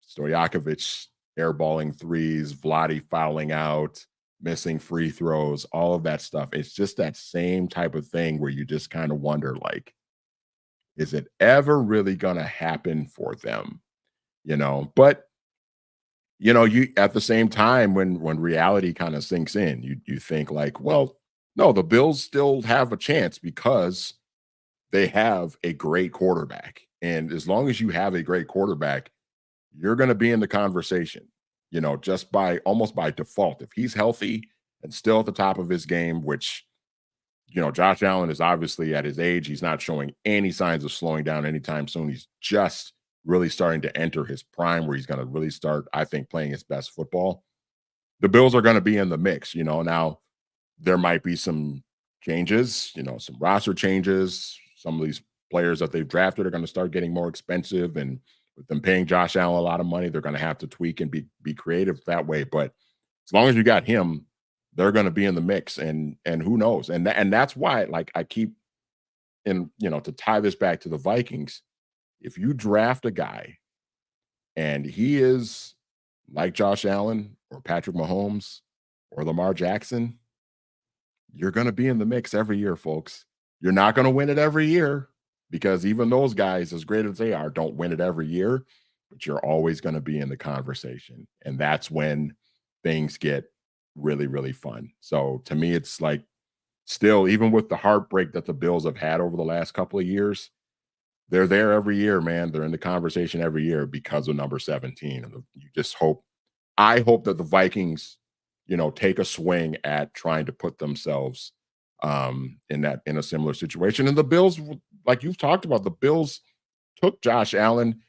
Stojakovic airballing threes, Vlade fouling out, missing free throws, all of that stuff. It's just that same type of thing where you just kind of wonder, like, is it ever really going to happen for them? But you at the same time, when reality kind of sinks in, you think like, well, no, the Bills still have a chance because they have a great quarterback. And as long as you have a great quarterback, you're going to be in the conversation, just almost by default. If he's healthy and still at the top of his game, which, Josh Allen is obviously at his age, he's not showing any signs of slowing down anytime soon. He's just really starting to enter his prime, where he's going to really start, I think, playing his best football. The Bills are going to be in the mix. Now there might be some changes, some roster changes. Some of these players that they've drafted are going to start getting more expensive, and with them paying Josh Allen a lot of money, they're going to have to tweak and be creative that way. But as long as you got him, they're going to be in the mix, and who knows? And that's why, like, I keep to tie this back to the Vikings. If you draft a guy and he is like Josh Allen or Patrick Mahomes or Lamar Jackson, you're going to be in the mix every year, folks. You're not going to win it every year, because even those guys, as great as they are, don't win it every year. but you're always going to be in the conversation. And that's when things get really, really fun. So to me, it's like still, even with the heartbreak that the Bills have had over the last couple of years, they're there every year, man. They're in the conversation every year because of number 17. And you just hope, I hope that the Vikings, take a swing at trying to put themselves in a similar situation. And the Bills, like you've talked about, the Bills took Josh Allen,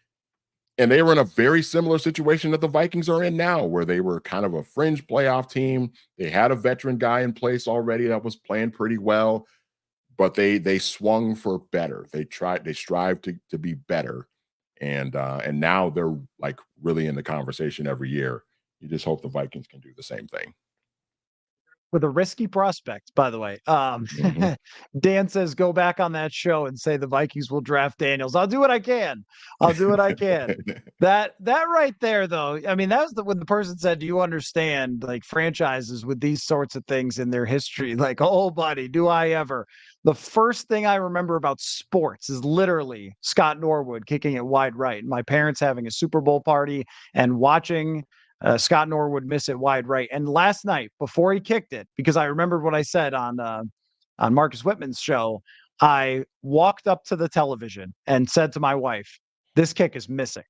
and they were in a very similar situation that the Vikings are in now, where they were kind of a fringe playoff team. They had a veteran guy in place already that was playing pretty well, but they swung for better. They strived to be better. And now they're like really in the conversation every year. You just hope the Vikings can do the same thing. With a risky prospect, by the way. Mhm. Dan says, go back on that show and say the Vikings will draft Daniels. I'll do what I can. I'll do what I can. That right there, though, I mean, that was when the person said, do you understand like franchises with these sorts of things in their history? Like, oh, buddy, do I ever? The first thing I remember about sports is literally Scott Norwood kicking it wide right. My parents having a Super Bowl party and watching Scott Norwood miss it wide right. And last night, before he kicked it, because I remembered what I said on Marcus Whitman's show, I walked up to the television and said to my wife, "This kick is missing."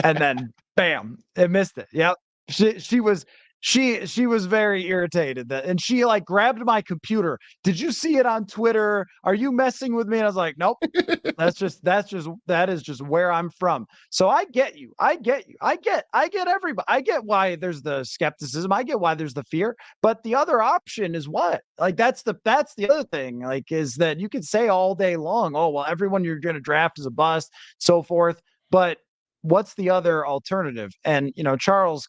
And then, bam, it missed it. Yep, she was very irritated and she like grabbed my computer. Did you see it on Twitter? Are you messing with me? And I was like, nope. That is just where I'm from. So I get you. I get everybody. I get why there's the skepticism. I get why there's the fear. But the other option is what? Like that's the other thing. Like is that you could say all day long, oh well, everyone you're going to draft is a bust, so forth. But what's the other alternative? And Charles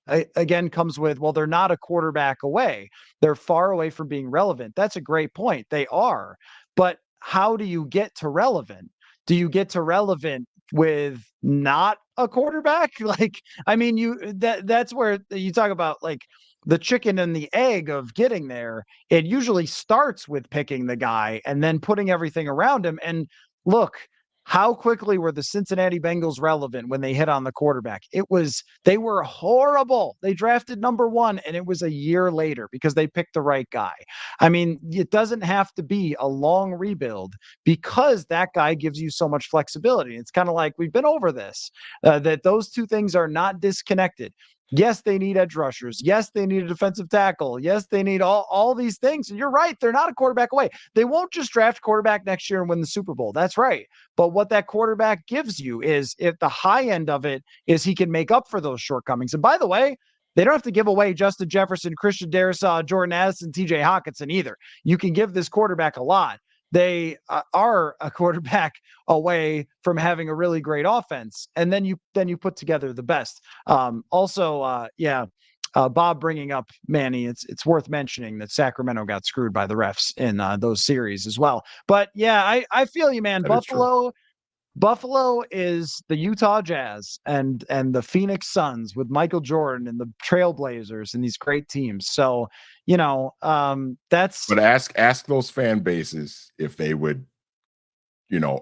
again comes with, well, they're not a quarterback away. They're far away from being relevant. That's a great point. They are. But how do you get to relevant? Do you get to relevant with not a quarterback? Like, I mean, that's where you talk about like the chicken and the egg of getting there. It usually starts with picking the guy and then putting everything around him. And look, how quickly were the Cincinnati Bengals relevant when they hit on the quarterback? They were horrible. They drafted number 1 and it was a year later because they picked the right guy. I mean, it doesn't have to be a long rebuild because that guy gives you so much flexibility. It's kind of like we've been over this, that those two things are not disconnected. Yes, they need edge rushers. Yes, they need a defensive tackle. Yes, they need all these things. And you're right. They're not a quarterback away. They won't just draft quarterback next year and win the Super Bowl. That's right. But what that quarterback gives you is, if the high end of it is he can make up for those shortcomings. And by the way, they don't have to give away Justin Jefferson, Christian Darrisaw, Jordan Addison, TJ Hawkinson either. You can give this quarterback a lot. They are a quarterback away from having a really great offense, and then you put together the best. Bob bringing up Manny, it's worth mentioning that Sacramento got screwed by the refs in those series as well. But yeah, I feel you, man. That is true. Buffalo is the Utah Jazz and the Phoenix Suns with Michael Jordan and the Trailblazers and these great teams. So, that's But ask those fan bases if they would,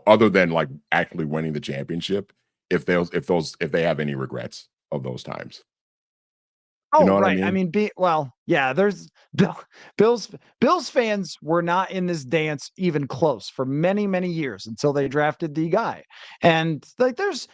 other than like actually winning the championship, if they have any regrets of those times. You oh, know what I right. I mean? mean, there's Bills fans were not in this dance even close for many, many years until they drafted the guy. And like there's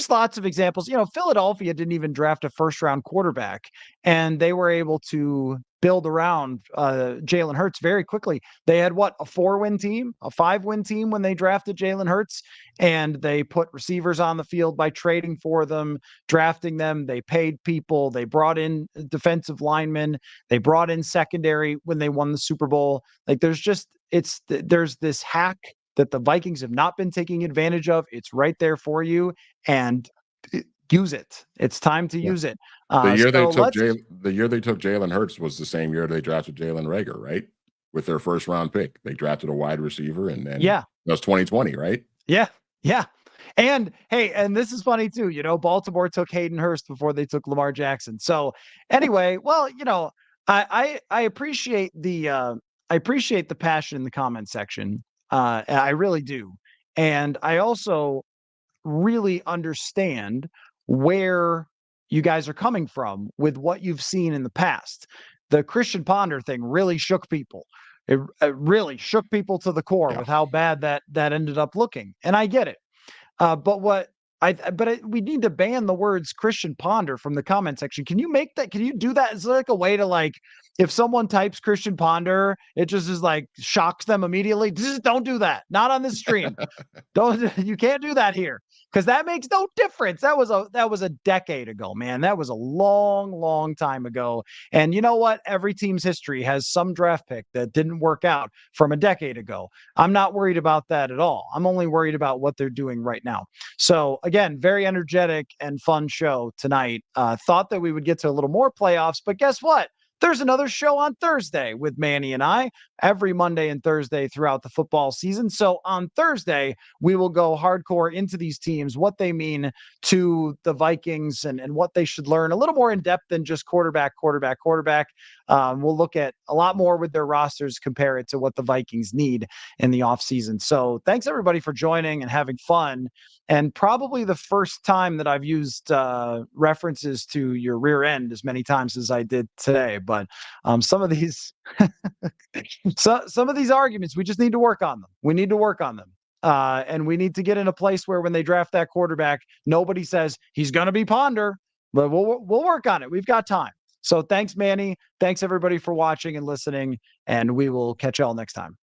lots of examples. Philadelphia didn't even draft a first round quarterback, and they were able to build around Jalen Hurts very quickly. They had a 4-win team, a 5-win team when they drafted Jalen Hurts, and they put receivers on the field by trading for them, drafting them. They paid people. They brought in defensive linemen. They brought in secondary when they won the Super Bowl. Like there's this hack that the Vikings have not been taking advantage of. It's right there for you, and use it. It's time to Yeah. use it. The year they So took let's Jalen Hurts was the same year they drafted Jalen Rager, right? With their first round pick. They drafted a wide receiver, and then yeah. that was 2020, right? Yeah, yeah. And hey, and this is funny too. Baltimore took Hayden Hurst before they took Lamar Jackson. So anyway, well, I appreciate the passion in the comment section. I really do. And I also really understand where you guys are coming from with what you've seen in the past. The Christian Ponder thing really shook people. It really shook people to the core Yeah. with how bad that ended up looking. And I get it. But we need to ban the words Christian Ponder from the comment section. Can you make that? Can you do that? Is there like a way to, like, if someone types Christian Ponder, it just is like shocks them immediately? Just don't do that. Not on this stream. You can't do that here, because that makes no difference. That was a decade ago, man. That was a long time ago. And you know what? Every team's history has some draft pick that didn't work out from a decade ago. I'm not worried about that at all. I'm only worried about what they're doing right now. So again, very energetic and fun show tonight. Thought that we would get to a little more playoffs, but guess what? There's another show on Thursday with Manny and I every Monday and Thursday throughout the football season. So on Thursday, we will go hardcore into these teams, what they mean to the Vikings, and what they should learn a little more in depth than just quarterback. We'll look at a lot more with their rosters, compare it to what the Vikings need in the offseason. So thanks everybody for joining and having fun. And probably the first time that I've used references to your rear end as many times as I did today. But some of these some of these arguments, we just need to work on them. We need to work on them. And we need to get in a place where when they draft that quarterback, nobody says he's going to be Ponder, but we'll work on it. We've got time. So thanks, Manny. Thanks everybody for watching and listening, and we will catch y'all next time.